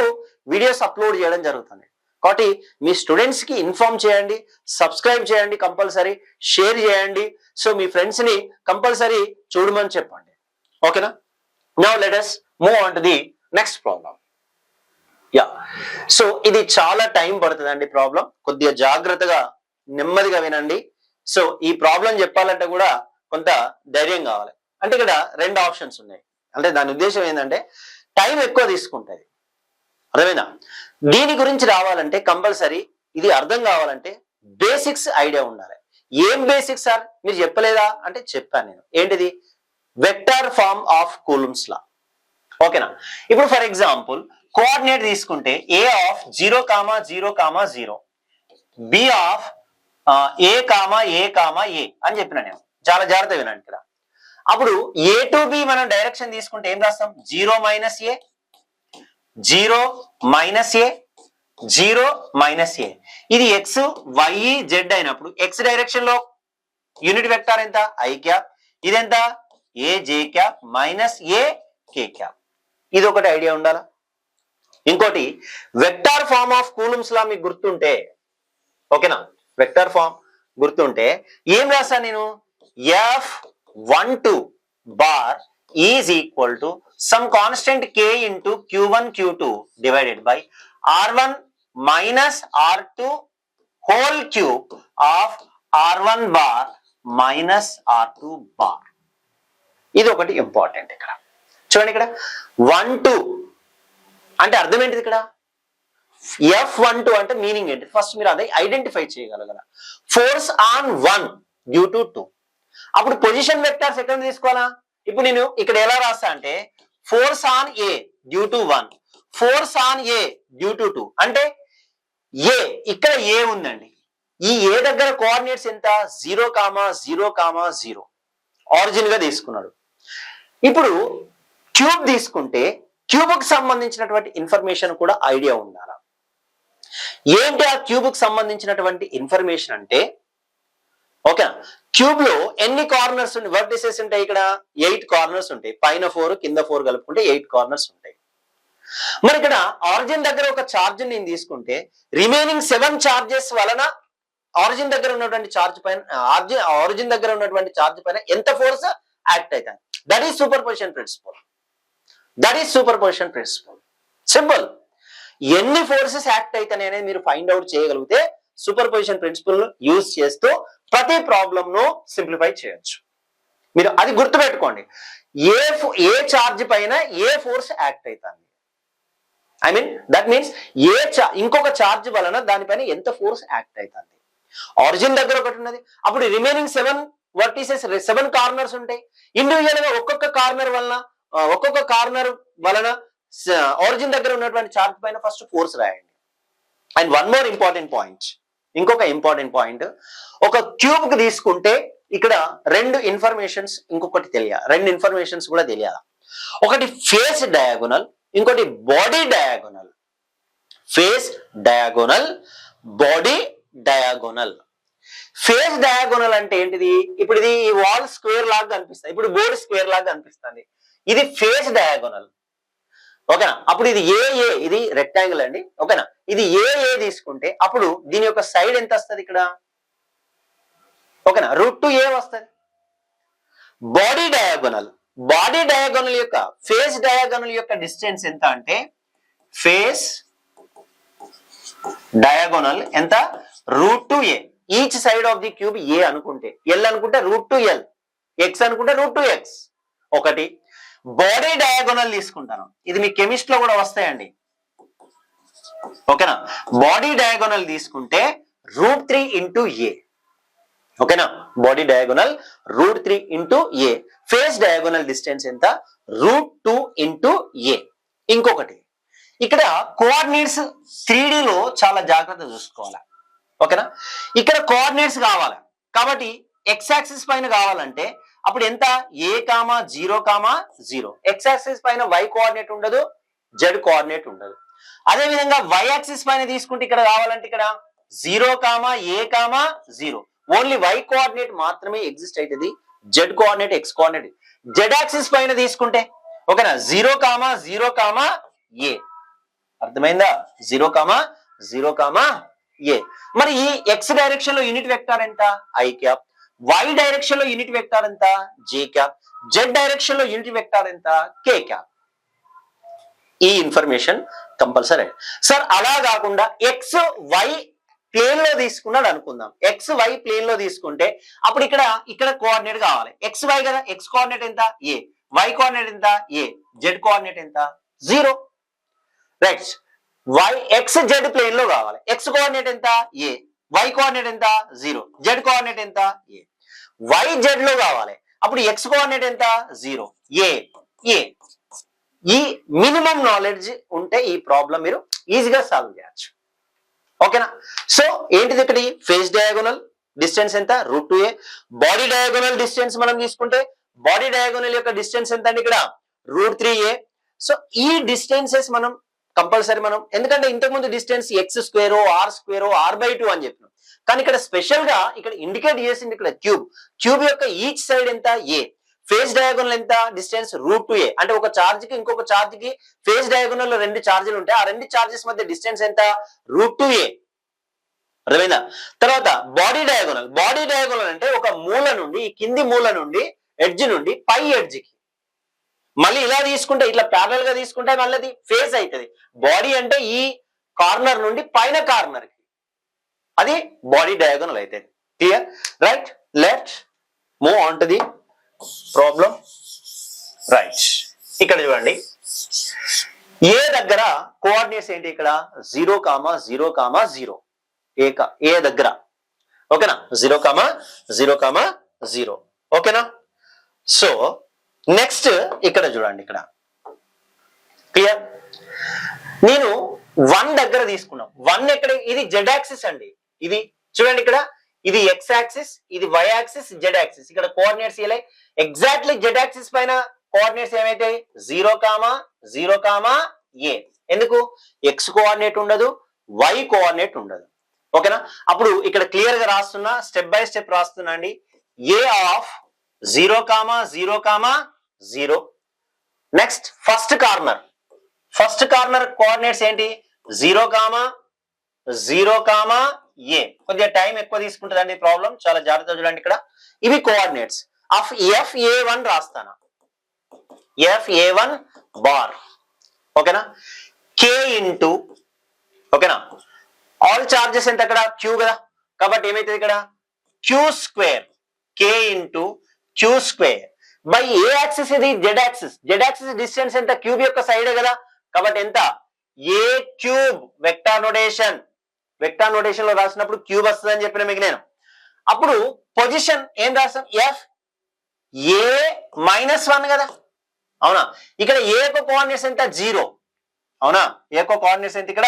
వీడియోస్ అప్లోడ్ చేయడం జరుగుతుంది. కాబట్టి మీ స్టూడెంట్స్ కి ఇన్ఫార్మ్ చేయండి, సబ్స్క్రైబ్ చేయండి, కంపల్సరీ షేర్ చేయండి. సో మీ ఫ్రెండ్స్ ని కంపల్సరీ చూడమని చెప్పండి. ఓకేనా? Now let us move on to the next problem. Yeah, so ఇది చాలా టైం పడుతుందండి. ప్రాబ్లం కొద్దిగా జాగ్రత్తగా నెమ్మదిగా వినండి. సో ఈ ప్రాబ్లం చెప్పాలంటే కూడా కొంత ధైర్యం కావాలి. అంటే ఇక్కడ రెండు ఆప్షన్స్ ఉన్నాయి. అంటే దాని ఉద్దేశం ఏంటంటే టైం ఎక్కువ తీసుకుంటుంది. అర్థమైందా? దీని గురించి రావాలంటే కంపల్సరీ ఇది అర్థం కావాలంటే బేసిక్స్ ఐడియా ఉండాలి. ఏం బేసిక్స్ సార్ మీరు చెప్పలేదా అంటే చెప్పాను నేను. ఏంటిది? వెక్టార్ ఫార్మ్ ఆఫ్ కూలమ్స్ లా. ఓకేనా? ఇప్పుడు ఫర్ ఎగ్జాంపుల్ కోఆర్డినేట్ తీసుకుంటే ఏ ఆఫ్ 0,0,0, బి ఆఫ్ ఏ అని చెప్పిన నేను. చాలా జాగ్రత్త వినండి ఇక్కడ. అప్పుడు ఏ టు బి మనం డైరెక్షన్ తీసుకుంటే ఏం రాస్తాం? 0 మైనస్ ఏ, 0 మైనస్ ఏ, 0 మైనస్ ఏ. ఇది ఎక్స్ వై జెడ్ అయినప్పుడు ఎక్స్ డైరెక్షన్ లో యూనిట్ వెక్టార్ ఎంత? I cap. ఇదెంత? ఏ జే క్యాప్ మైనస్ ఏ కే క్యాప్. ఇది ఒకటి ఐడియా ఉండాలా. ఇంకోటి వెక్టార్ ఫార్మ్ ఆఫ్ కూలమ్స్ లా మీకు గుర్తుంటే, ఓకేనా, వెక్టార్ ఫార్మ్ గుర్తుంటే ఏం రాస్తాను నేను? F12 bar is equal to some constant k into Q1 Q2 divided by R1 minus R2 whole cube of R1 bar minus R2 bar. ఇది ఒకటి ఇంపార్టెంట్. ఇక్కడ చూడండి, ఇక్కడ 1 2 అంటే అర్థం ఏంటిది? ఇక్కడ F12 అంటే మీనింగ్ ఏంటి? ఫస్ట్ మీరు అదే ఐడెంటిఫై చేయగలగాల. Force on 1 due to 2. అప్పుడు పొజిషన్ వెక్టార్స్ ఎక్కడ తీసుకోవాలా? ఇప్పుడు నేను ఇక్కడ ఎలా రాస్తా అంటే force on A due to 1, force on A due to 2. అంటే ఏ ఇక్కడ ఏ ఉందండి. ఈ ఏ దగ్గర కోఆర్డినేట్స్ ఎంత? 0,0,0 ఆరిజిన్ గా తీసుకున్నాడు. ఇప్పుడు క్యూబ్ తీసుకుంటే క్యూబ్ కు సంబంధించినటువంటి ఇన్ఫర్మేషన్ కూడా ఐడియా ఉండాలా. ఏంటి ఆ క్యూబ్ కు సంబంధించినటువంటి ఇన్ఫర్మేషన్ అంటే, ఓకే, క్యూబ్ లో ఎన్ని కార్నర్స్ ఉంటాయి? వర్టిసెస్ ఉంటాయి. ఇక్కడ 8 కార్నర్స్ ఉంటాయి. పైన 4 కింద 4 కలుపుకుంటే 8 కార్నర్స్ ఉంటాయి. మరి ఇక్కడ ఆరిజిన్ దగ్గర ఒక ఛార్జ్ నేను తీసుకుంటే రిమైనింగ్ 7 చార్జెస్ వలన ఆరిజిన్ దగ్గర ఉన్నటువంటి ఛార్జ్ పైన ఆరిజిన్ దగ్గర ఉన్నటువంటి ఛార్జ్ పైన ఎంత ఫోర్స్ యాక్ట్ అవుతాయి? That is super position principle. That is super position principle. Simple. ఎన్ని ఫోర్సెస్ యాక్ట్ అవుతాయి అనేది మీరు ఫైండ్ అవుట్ చేయగలిగితే సూపర్ పొజిషన్ ప్రిన్సిపల్ యూజ్ చేస్తూ ప్రతి ప్రాబ్లమ్ ను సింప్లిఫై చేయొచ్చు. మీరు అది గుర్తుపెట్టుకోండి. ఏ చార్జ్ పైన ఏ ఫోర్స్ యాక్ట్ అవుతుంది, ఐ మీన్ దట్ మీన్స్ ఇంకొక చార్జ్ వలన దానిపైన ఎంత ఫోర్స్ యాక్ట్ అవుతుంది. ఆరిజిన్ దగ్గర ఒకటి ఉన్నది. అప్పుడు రిమైనింగ్ 7 వర్టిసెస్ 7 కార్నర్స్ ఉంటాయి. ఇండివిజువల్ గా ఒక్కొక్క కార్నర్ వలన ఆరిజిన్ దగ్గర ఉన్నటువంటి చార్జ్ పైన ఫస్ట్ ఫోర్స్ రాయండి. And one more important point, ఇంకొక ఇంపార్టెంట్ పాయింట్, ఒక క్యూబ్ కి తీసుకుంటే ఇక్కడ రెండు ఇన్ఫర్మేషన్స్ కూడా తెలియాలి. ఒకటి ఫేస్ డయాగోనల్, ఇంకోటి body diagonal. Face diagonal, body diagonal. Face diagonal అంటే ఏంటిది? ఇప్పుడు ఇది ఈ వాల్ స్క్వేర్ లాగా కనిపిస్తుంది, ఇప్పుడు బోర్డ్ స్క్వేర్ లాగా కనిపిస్తుంది. ఇది ఫేస్ డయాగోనల్. ఓకేనా? అప్పుడు ఇది ఇది రెక్టాంగిల్ అండి. ఓకేనా? ఇది ఏ తీసుకుంటే అప్పుడు దీని యొక్క సైడ్ ఎంత వస్తుంది ఇక్కడ? ఓకేనా? √2a వస్తుంది. బాడీ డయాగోనల్ యొక్క ఫేస్ డయాగోనల్ యొక్క డిస్టెన్స్ ఎంత అంటే ఫేస్ డయాగోనల్ ఎంత? √2a. Each side of the cube A అనుకుంటే, ఎల్ అనుకుంటే √2l, ఎక్స్ అనుకుంటే √2x. ఒకటి. బాడీ డయాగోనల్ తీసుకుంటాను, ఇది మీ కెమిస్ట్ లో కూడా వస్తాయండి. ఓకేనా? బాడీ డయాగోనల్ తీసుకుంటే √3 ఇంటూ ఏ. ఓకేనా? బాడీ డయాగోనల్ √3 ఇంటూ ఏ. ఫేస్ డయాగోనల్ డిస్టెన్స్ ఎంత? √2 ఇంటూ ఏ. ఇంకొకటి, ఇక్కడ కోఆర్డినేట్స్ 3D లో చాలా జాగ్రత్త చూసుకోవాలి. ఓకేనా? ఇక్కడ కోఆర్డినేట్స్ కావాలి కాబట్టి ఎక్స్ యాక్సిస్ పైన కావాలంటే అప్పుడు ఎంత? a, 0, 0. ఎక్స్ యాక్సిస్ పైన y కోఆర్డినేట్ ఉండదు, జెడ్ కోఆర్డినేట్ ఉండదు. అదే విధంగా వై యాక్సిస్ పైన తీసుకుంటే ఇక్కడ కావాలంటే ఇక్కడ 0, a, 0 ఓన్లీ వై కోఆర్డినేట్ మాత్రమే ఎగ్జిస్ట్ అవుతుంది, Z coordinate X coordinate. Z axis పైన తీసుకుంటే ఓకేనా 0, 0, a అర్థమైందా? 0, 0, a. మరి ఈ ఎక్స్ డైరెక్షన్ లో యూనిట్ వెక్టార్ ఎంత? I cap. వై డైరెక్షన్ లో యూనిట్ వెక్టార్ ఎంత? జే క్యాప్. జెడ్ డైరెక్షన్ లో యూనిట్ వెక్టార్ ఎంత? కే క్యాప్. ఈ ఇన్ఫర్మేషన్ కంపల్సరీ. సార్ అలా కాకుండా ఎక్స్ వై ప్లేన్ లో తీసుకున్నాడు అనుకుందాం. ఎక్స్ వై ప్లేన్ లో తీసుకుంటే అప్పుడు ఇక్కడ కోఆర్డినేట్ కావాలి. ఎక్స్ వై కదా, ఎక్స్ కోఆర్డినేట్ ఎంత? ఏ. వై కోఆర్డినేట్ ఎంత? ఏ. జెడ్ కోఆర్డినేట్ ఎంత? 0. Right. Y X Z plane లో కావాలి. ఎక్స్ కోఆర్డినేట్ ఎంత? ఏ. వై కోఆర్డినేట్ ఎంత? 0. జెడ్ కోఆర్డినేట్ ఎంత? ఏ. వై జెడ్ లో కావాలి. అప్పుడు ఎక్స్ కోఆర్డినేట్ ఎంత? 0. ఏ. ఏ. ఈ మినిమం నాలెడ్జ్ ఉంటే ఈ ప్రాబ్లం మీరు ఈజీగా సాల్వ్ చేయొచ్చు. ఓకేనా? సో ఏంటిది ఇక్కడ ఫేస్ డయాగోనల్ డిస్టెన్స్ ఎంత? √2a. బాడీ డయాగోనల్ డిస్టెన్స్ మనం తీసుకుంటే బాడీ డయాగోనల్ యొక్క డిస్టెన్స్ ఎంత అండి? ఇక్కడ √3a. సో ఈ డిస్టెన్సెస్ మనం కంపల్సరీ మనం, ఎందుకంటే ఇంతకుముందు డిస్టెన్స్ x² r² r/2 అని చెప్పినాం, కానీ ఇక్కడ స్పెషల్ గా ఇక్కడ ఇండికేట్ చేసింది ఇక్కడ క్యూబ్ యొక్క ఈచ్ సైడ్ ఎంత? ఏ. ఫేస్ డయాగోనల్ ఎంత? Distance √2a. అంటే ఒక చార్జ్ కి ఇంకొక చార్జ్ కి ఫేస్ డయాగోనల్ లో 2 ఛార్జీలు ఉంటాయి, ఆ 2 ఛార్జెస్ మధ్య డిస్టెన్స్ ఎంత? √2a. అర్థమైందా? తర్వాత బాడీ డయాగోనల్ అంటే ఒక మూల నుండి, ఈ కింది మూల నుండి ఎడ్జ్ నుండి పై ఎడ్జ్ కి, మళ్ళీ ఇలా తీసుకుంటే ఇట్లా ప్యారలల్ గా తీసుకుంటే మళ్ళీ ఫేస్ అవుతుంది. బాడీ అంటే ఈ కార్నర్ నుండి పైన కార్నర్ కి, అది బాడీ డయాగోనల్ అవుతుంది. Clear? Right. Let's move on to the problem. Right. ఇక్కడ చూడండి, ఏ దగ్గర కోఆర్డినేట్స్ ఏంటి? ఇక్కడ 0, 0, 0 ఏ దగ్గర. ఓకేనా? 0, 0, 0. ఓకేనా? సో నెక్స్ట్ ఇక్కడ చూడండి, ఇక్కడ క్లియర్. నేను 1 దగ్గర తీసుకున్నాం. 1 ఎక్కడ? ఇది జెడ్ యాక్సిస్ అండి. ఇది చూడండి, ఇక్కడ ఇది ఎక్స్ యాక్సిస్, ఇది వై యాక్సిస్, జెడ్ యాక్సిస్. ఇక్కడ కోఆర్డినేట్స్ ఇలా ఎగ్జాక్ట్లీ జెడ్ యాక్సిస్ పైన కోఆర్డినేట్స్ ఏమైతే 0, 0, a. ఎందుకు? ఎక్స్ కోఆర్డినేట్ ఉండదు, వై కోఆర్డినేట్ ఉండదు. ఓకేనా? అప్పుడు ఇక్కడ క్లియర్ గా రాస్తున్నా, స్టెప్ బై స్టెప్ రాస్తున్నా అండి. A of 0, 0, 0. Next first corner coordinates ఏంటి? 0, 0, a. కొద్దిగా టైం ఎక్కువ తీసుకుంటుందండి ప్రాబ్లం, చాలా జాగ్రత్తగా చూడండి. ఇక్కడ ఇవి కోఆర్డినేట్స్ ఆఫ్ FA1 రాస్తాను. FA1 bar. ఓకేనా? K ఇంటూ, ఓకేనా, ఆల్ చార్జెస్ ఎంత? అక్కడ Q కదా, కాబట్టి ఏమైతుంది ఇక్కడ? Q². K into Q² by A axis, ఇది Z axis. Z axis distance ఎంత? క్యూబ్ యొక్క సైడే కదా, కాబట్టి ఎంత? a³ వెక్టార్ నోటేషన్ లో రాసినప్పుడు క్యూబ్ వస్తుంది అని చెప్పిన మీకు నేను. అప్పుడు పొజిషన్ ఏం రాస్తాం? a-1 కదా, అవునా? ఇక్కడ ఏ యొక్క కోఆర్డినేట్స్ ఎంత? 0. అవునా? ఏ యొక్క కోఆర్డినేట్స్ ఎంత? ఇక్కడ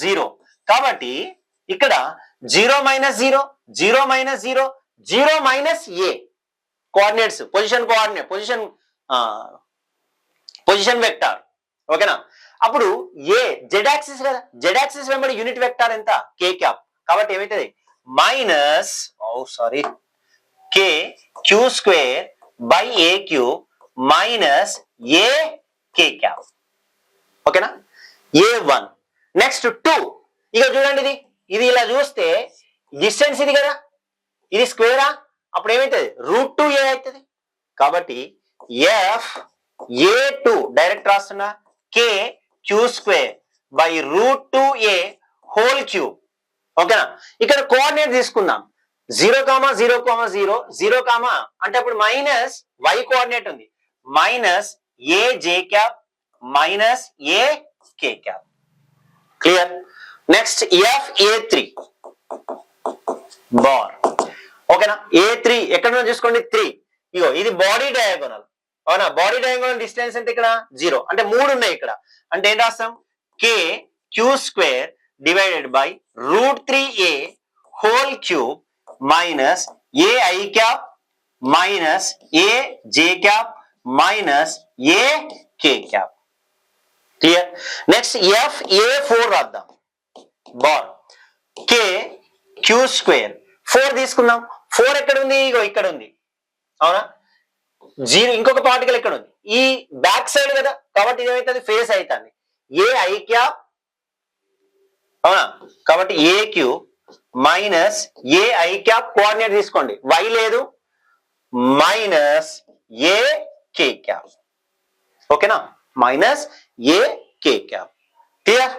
0. కాబట్టి ఇక్కడ 0, -0, 0, -0, 0, a కోఆర్డినేట్స్, పొజిషన్ వెక్టార్. ఓకేనా? అప్పుడు ఏ జెడ్ యాక్సిస్ కదా, జెడ్ యాక్సిస్ వెంబడి యూనిట్ వెక్టార్ ఎంత? కే క్యాప్. కాబట్టి ఏమైతుంది? K Q² by A³ minus A K cap. ఓకేనా? A1. నెక్స్ట్ 2. ఇక చూడండి, ఇది ఇలా చూస్తే డిస్టెన్స్ ఇది కదా, ఇది స్క్వేరా, అప్పుడు ఏమైతుంది? √2a అవుతుంది. కాబట్టి FA2 డైరెక్ట్ రాస్తున్నా, K Q² by √2a whole cube. ఓకేనా? ఇక్కడ కోఆర్డినేట్ తీసుకుందాం. 0, 0, 0, 0, అంటే అప్పుడు మైనస్ వై కోఆర్డినేట్ ఉంది, minus AJ³ minus AK. Clear? Next FA3 bar. ఓకేనా? A3 ఎక్కడ చూసుకోండి, 3. ఇగో ఇది బాడీ డయాగోనల్. అవునా? బాడీ డయాగోనల్ డిస్టెన్స్ అంటే ఇక్కడ 0, అంటే 3 ఉన్నాయి ఇక్కడ. అంటే ఏం రాస్తాం? K Q² divided by √3a whole cube minus AI³ minus AJ³ minus AK. Clear. Next FA4 రాద్దాం. బార్ K Q స్క్వేర్ 4 తీసుకుందాం. 4 ఎక్కడ ఉంది? ఇగో ఇక్కడ ఉంది. అవునా? 0 ఇంకొక పార్టికల్ ఎక్కడ ఉంది? ఈ బ్యాక్ సైడ్ కదా, కాబట్టి ఏమైతుంది? ఫేస్ అవుతుంది. AI క్యాప్, అవునా? కాబట్టి AQ minus AI cap coordinate తీసుకోండి. Y లేదు, మైనస్ AK క్యాప్. ఓకేనా? Minus AK cap. Clear?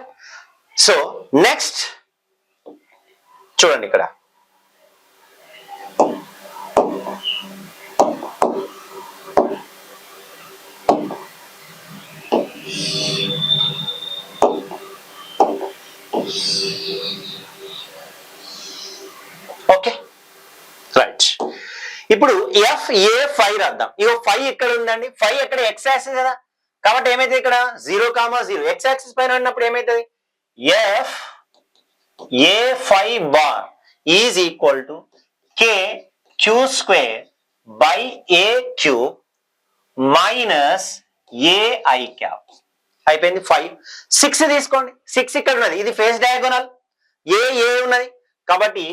So next చూడండి ఇక్కడ ఓకే రైట్. ఇప్పుడు FA5 రాద్దాం. ఇగో 5 ఇక్కడ ఉందండి. 5 ఎక్కడ? X యాక్సిస్ కదా, కాబట్టి ఏమైతే ఇక్కడ 0,0 X యాక్సిస్ పైన ఉన్నప్పుడు ఏమైతుంది? FA5 bar is equal to KQ square by AQ minus AI cap. అయిపోయింది. 5 6 తీసుకోండి. 6 ఇక్కడ ఉన్నది, ఇది ఫేస్ డయాగోనల్. ఏ ఉన్నది కాబట్టి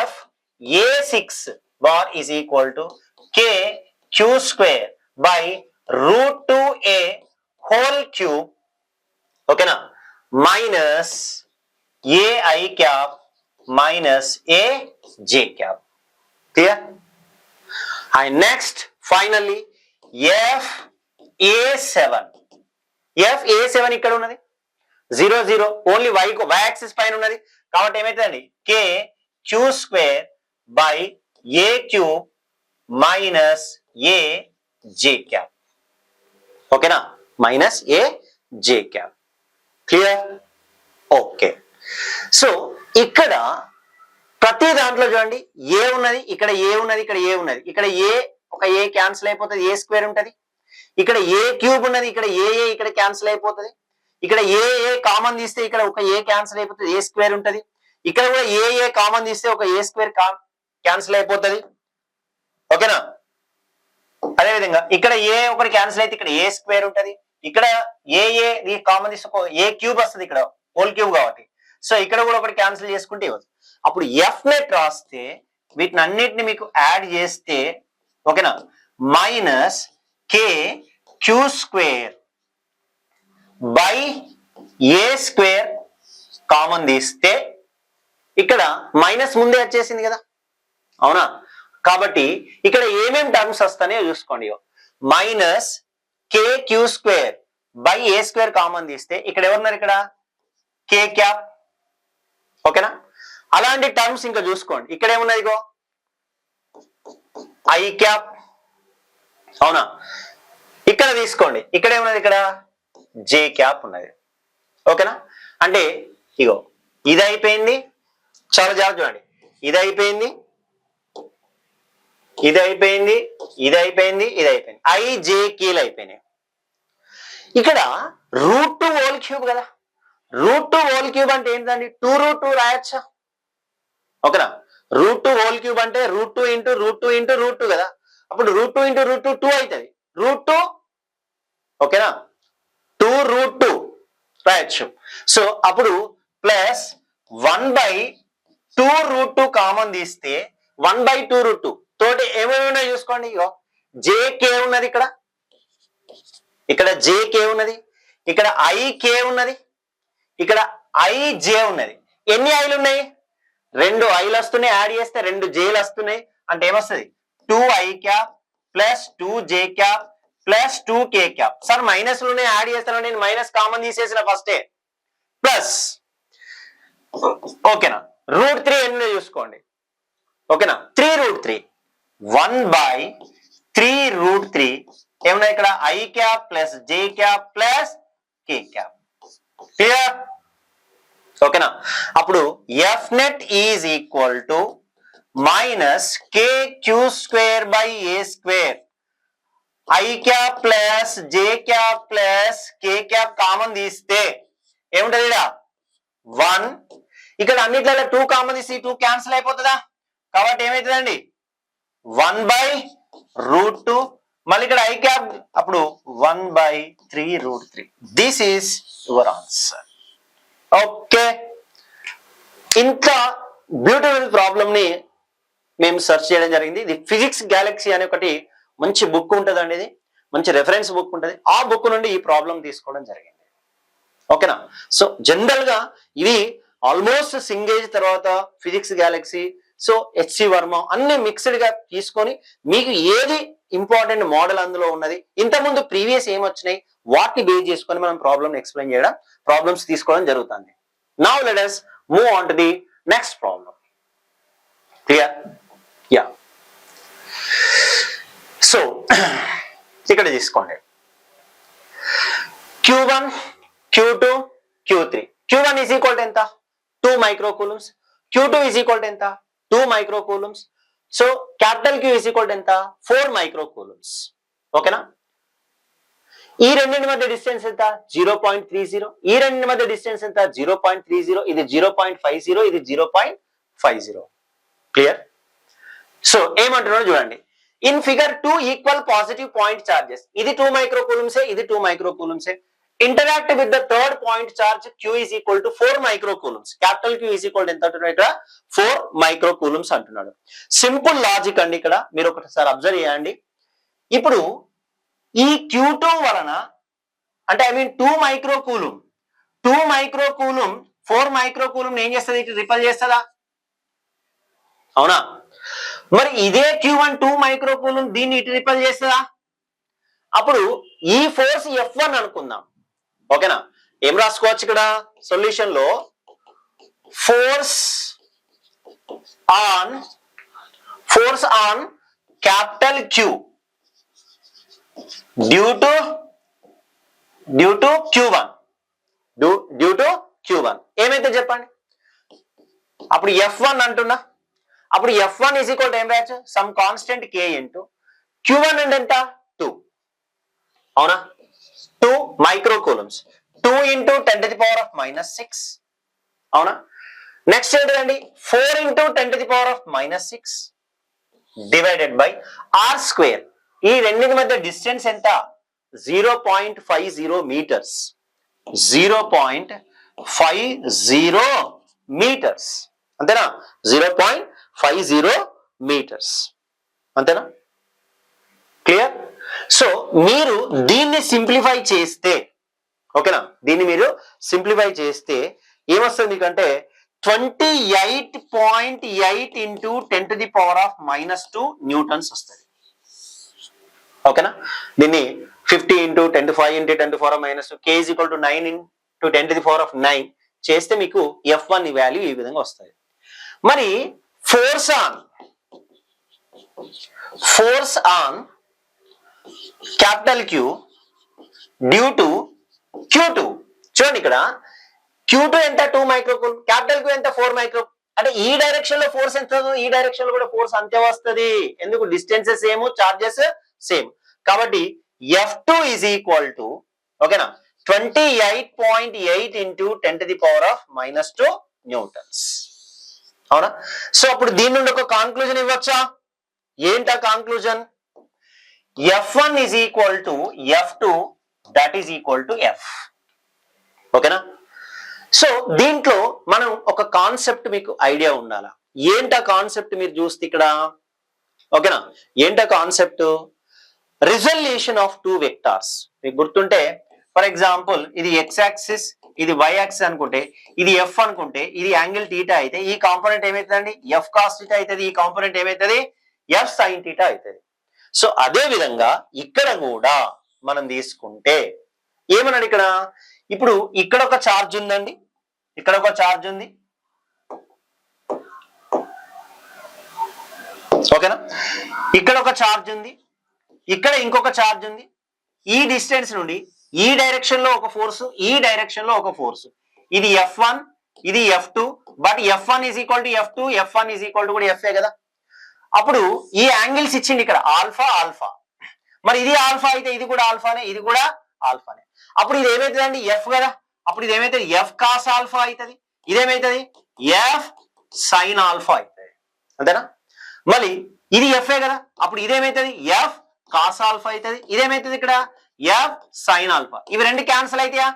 FA6 bar is equal to KQ square by √2A whole cube. ఓకేనా? Minus AI cap minus AJ cap. Clear? And next finally FA7 ఇక్కడ ఉన్నది 0 0 ఓన్లీ y యాక్సిస్ పైన ఉన్నది, కాబట్టి ఏమైతుందండి? KQ square by AQ minus AJ cap. ఓకేనా? Minus AJ cap. Clear? Okay. So ఇక్కడ ప్రతి దాంట్లో చూడండి ఏ ఉన్నది, ఇక్కడ ఏ ఉన్నది, ఇక్కడ ఏ ఉన్నది, ఇక్కడ ఒక ఏ క్యాన్సిల్ అయిపోతుంది, ఏ స్క్వేర్ ఉంటది. ఇక్కడ ఏ క్యూబ్ ఉన్నది, ఇక్కడ ఇక్కడ క్యాన్సిల్ అయిపోతుంది. ఇక్కడ ఏ కామన్ తీస్తే ఇక్కడ ఒక ఏ క్యాన్సిల్ అయిపోతుంది, ఏ స్క్వేర్ ఉంటది. ఇక్కడ కూడా ఏ కామన్ తీస్తే ఒక ఏ స్క్వేర్ క్యాన్సిల్ అయిపోతుంది. ఓకేనా? అదేవిధంగా ఇక్కడ ఒకటి క్యాన్సిల్ అయితే ఇక్కడ ఏ స్క్వేర్ ఉంటది. ఇక్కడ ఏ కామన్ తీస్తే ఏ క్యూబ్ వస్తుంది, ఇక్కడ హోల్ క్యూబ్ కాబట్టి. సో ఇక్కడ కూడా ఒకటి క్యాన్సిల్ చేసుకుంటే ఇవ్వచ్చు. అప్పుడు F-net రాస్తే వీటిని అన్నిటిని మీకు యాడ్ చేస్తే, ఓకేనా, minus KQ square by A square common తీస్తే ఇక్కడ మైనస్ ముందే వచ్చేసింది కదా, అవునా? కాబట్టి ఇక్కడ ఏమేమి టర్మ్స్ వస్తాయో చూసుకోండి. Minus KQ square by A square common తీస్తే ఇక్కడ ఎవరున్నారు? ఇక్కడ K క్యాప్. ఓకేనా? అలాంటి టర్మ్స్ ఇంకా చూసుకోండి. ఇక్కడ ఏమున్నది? ఇగో I క్యాప్. అవునా? ఇక్కడ తీసుకోండి, ఇక్కడ ఏమున్నది? ఇక్కడ J క్యాప్ ఉన్నది. ఓకేనా? అంటే ఇగో ఇది అయిపోయింది. చాలా జాగ్రత్త చూడండి. ఇది అయిపోయింది, ఇది అయిపోయింది, ఇది అయిపోయింది, ఇది అయిపోయింది. IJKలు అయిపోయినాయి. ఇక్కడ √2 హోల్ క్యూబ్ కదా. √2 హోల్ క్యూబ్ అంటే ఏంటండి? 2√2 రాయొచ్చా? ఓకేనా? √2 హోల్ క్యూబ్ అంటే √2 ఇంటూ √2 ఇంటూ √2 కదా. అప్పుడు √2 ఇంటూ √2 2 అవుతుంది. √2 ఓకేనా, 2√2 రాయొచ్చు. సో అప్పుడు ప్లస్ 1/2√2 కామన్ తీస్తే 1/2√2 తోటి ఏమేమి చూసుకోండి. ఇగో JK ఉన్నది, ఇక్కడ JK ఉన్నది, ఇక్కడ IK ఉన్నది, ఇక్కడ IJ ఉన్నది. ఎన్ని ఐలు ఉన్నాయి? 2 ఐలు వస్తున్నాయి. యాడ్ చేస్తే 2 Jలు వస్తున్నాయి. అంటే ఏమొస్తుంది? 2I cap plus 2J cap plus 2K cap. Sir minus లోనే యాడ్ చేస్తాను, నేను మైనస్ కామన్ తీసేసిన ఫస్టే. ప్లస్ ఓకేనా, √3 ఎన్ని చూసుకోండి. ఓకేనా, 3√3 1/3√3 ఏమన్నా ఇక్కడ I cap plus J cap plus K cap. Clear? ఓకేనా? అప్పుడు F-net is equal to minus KQ square by A square, I cap plus J cap plus K cap common తీస్తే ఏముంటది? ఇక్కడ 1. ఇక్కడ అన్నిట్లలో 2 కామన్ తీసి 2 క్యాన్సిల్ అయిపోతుందా, కాబట్టి ఏమవుతుందండి? 1/√2 మళ్ళీ ఇక్కడ ఐ క్యాప్ అప్పుడు 1/3√3. This is your answer. Okay, ఇంత బ్యూటిఫుల్ ప్రాబ్లమ్ ని మేము సెర్చ్ చేయడం జరిగింది. ఇది ఫిజిక్స్ గ్యాలక్సీ అనే ఒకటి మంచి బుక్ ఉంటుందండి, ఇది మంచి రెఫరెన్స్ బుక్ ఉంటుంది. ఆ బుక్ నుండి ఈ ప్రాబ్లం తీసుకోవడం జరిగింది. ఓకేనా? సో జనరల్ గా ఇవి ఆల్మోస్ట్ సింగేజ్ తర్వాత physics Galaxy, so HC Varma అన్ని మిక్స్డ్ గా తీసుకొని మీకు ఏది ఇంపార్టెంట్ మోడల్ అందులో ఉన్నది, ఇంతకుముందు ప్రీవియస్ ఏమొచ్చినాయి వాటిని బేస్ చేసుకొని మనం ప్రాబ్లమ్ ఎక్స్ప్లెయిన్ చేయడం, ప్రాబ్లమ్స్ తీసుకోవడం జరుగుతుంది. Now let us move on to the next problem. Clear? Yeah. So ఇక్కడ తీసుకోండి Q1, Q2, Q3. Q1 is equal to ఎంత? 2 microcoulombs. Q2 is equal to ఎంత? 2 microcoulombs. So capital Q is equal to ఎంత? 4 microcoulombs. ఓకేనా? ఈ రెండింటి మధ్య distance ఎంత? 0.30. ఈ రెండింటి మధ్య డిస్టెన్స్ ఎంత? 0.30. ఇది 0.50, ఇది 0.50. క్లియర్? సో ఏమంటున్నారో చూడండి. In figure 2 equal positive point charges, ఇది 2 microcoulombs, ఇది 2 microcoulombs. Interact with the third point charge Q is equal to 4 microcoulombs. Capital Q is equal to ఎంత అంటున్నాడు ఇక్కడ? 4 microcoulombs అంటున్నాడు. సింపుల్ లాజిక్ అండి, ఇక్కడ మీరు ఒకసారి అబ్జర్వ్ చేయండి. ఇప్పుడు ఈ Q2 వలన అంటే ఐ మీన్ 2 microcoulomb 4 microcoulomb ఏం చేస్తుంది? ఇటు రిపల్ చేస్తుందా? అవునా? మరి ఇదే Q1 2 microcoulomb దీన్ని ఇటు రిపల్ చేస్తుందా? అప్పుడు ఈ ఫోర్స్ F1 అనుకుందాం. ఓకేనా? ఏం రాసుకోవచ్చు ఇక్కడ సొల్యూషన్ లో? Force on capital Q due to Q1 ఏమైతే చెప్పండి. అప్పుడు F1 అంటున్నా, అప్పుడు F1 is equal to ఏం రాయొచ్చు? Some constant K into Q1 అంటే ఎంత? 2. అవునా? 2 microcoulombs. 2 into 10 to the power of -6. అవునా? నెక్స్ట్ ఏంటండి? 4 into 10 to the power of -6 divided by R square. ఈ రెండింటి మధ్య డిస్టెన్స్ ఎంత? 0.50 మీటర్స్. 0.50 మీటర్స్ అంతేనా? 0.50 మీటర్స్ అంతేనా? క్లియర్? సో మీరు దీన్ని సింప్లిఫై చేస్తే, ఓకేనా, దీన్ని మీరు సింప్లిఫై చేస్తే ఏమొస్తుంది మీకంటే 28.8 into 10 to the power of -2 Newton's వస్తుంది. ఓకేనా? దీన్ని 50 into 10 to 5 into 10 to the power of -2 K is equal to 9 into 10 to the power of 9 చేస్తే మీకు F1 వాల్యూ ఈ విధంగా వస్తుంది. మరి force on capital Q due to Q2. చూడండి ఇక్కడ Q2 ఎంత? 2 microcoulomb. క్యాపిటల్ Q ఎంత? 4 microcoulomb. అంటే ఈ డైరెక్షన్ లో ఫోర్స్ ఎంత? ఈ డైరెక్షన్ లో కూడా ఫోర్స్ అంతే వస్తుంది. ఎందుకు? Distances same, charges same. కాబట్టి F2 is equal to ఓకేనా 28.8 into 10 to the power of -2 newtons. అవునా? సో అప్పుడు దీని నుండి ఒక కాన్క్లూజన్ ఇవ్వచ్చా? ఏంటా conclusion? F1 is equal to F2 that is equal to F. ఓకేనా? సో దీంట్లో మనం ఒక కాన్సెప్ట్ మీకు ఐడియా ఉండాలా. ఏంటా కాన్సెప్ట్ మీరు చూస్తే ఇక్కడ? ఓకేనా? ఏంటా కాన్సెప్ట్? Resolution of 2 vectors. మీకు గుర్తుంటే ఫర్ ఎగ్జాంపుల్ ఇది x యాక్సిస్, ఇది y యాక్సిస్ అనుకుంటే, ఇది F అనుకుంటే, ఇది యాంగిల్ θ అయితే ఈ కాంపోనెంట్ ఏమవుతుందండి? F cos θ అవుతుంది. ఈ కాంపోనెంట్ ఏమవుతుంది? F sin θ అవుతుంది. సో అదే విధంగా ఇక్కడ కూడా మనం తీసుకుంటే ఏమన్నాడు ఇక్కడ? ఇప్పుడు ఇక్కడ ఒక ఛార్జ్ ఉందండి, ఇక్కడ ఒక ఛార్జ్ ఉంది. ఓకేనా? ఇక్కడ ఒక ఛార్జ్ ఉంది, ఇక్కడ ఇంకొక ఛార్జ్ ఉంది. ఈ డిస్టెన్స్ నుండి ఈ డైరెక్షన్ లో ఒక ఫోర్స్, ఈ డైరెక్షన్ లో ఒక ఫోర్స్. ఇది F1, ఇది F2. But F1 is equal to F2, F1 is equal to కూడా F కదా. అప్పుడు ఈ యాంగిల్స్ ఇచ్చింది ఇక్కడ ఆల్ఫా. మరి ఇది ఆల్ఫా అయితే ఇది కూడా ఆల్ఫానే, ఇది కూడా ఆల్ఫానే. అప్పుడు ఇది ఏమైతుందండి? F కదా. అప్పుడు ఇది ఏమైతుంది? F cos ఆల్ఫా అవుతుంది. ఇదేమైతుంది? F sin ఆల్ఫా అవుతుంది. అంతేనా? మళ్ళీ ఇది F కదా. అప్పుడు ఇదేమైతుంది? F కాస్ ఆల్ఫా అవుతుంది, ఇదేమైతుంది ఇక్కడ ఎఫ్ సైన్ ఆల్ఫా. ఇవి రెండు క్యాన్సిల్ అవుతాయా?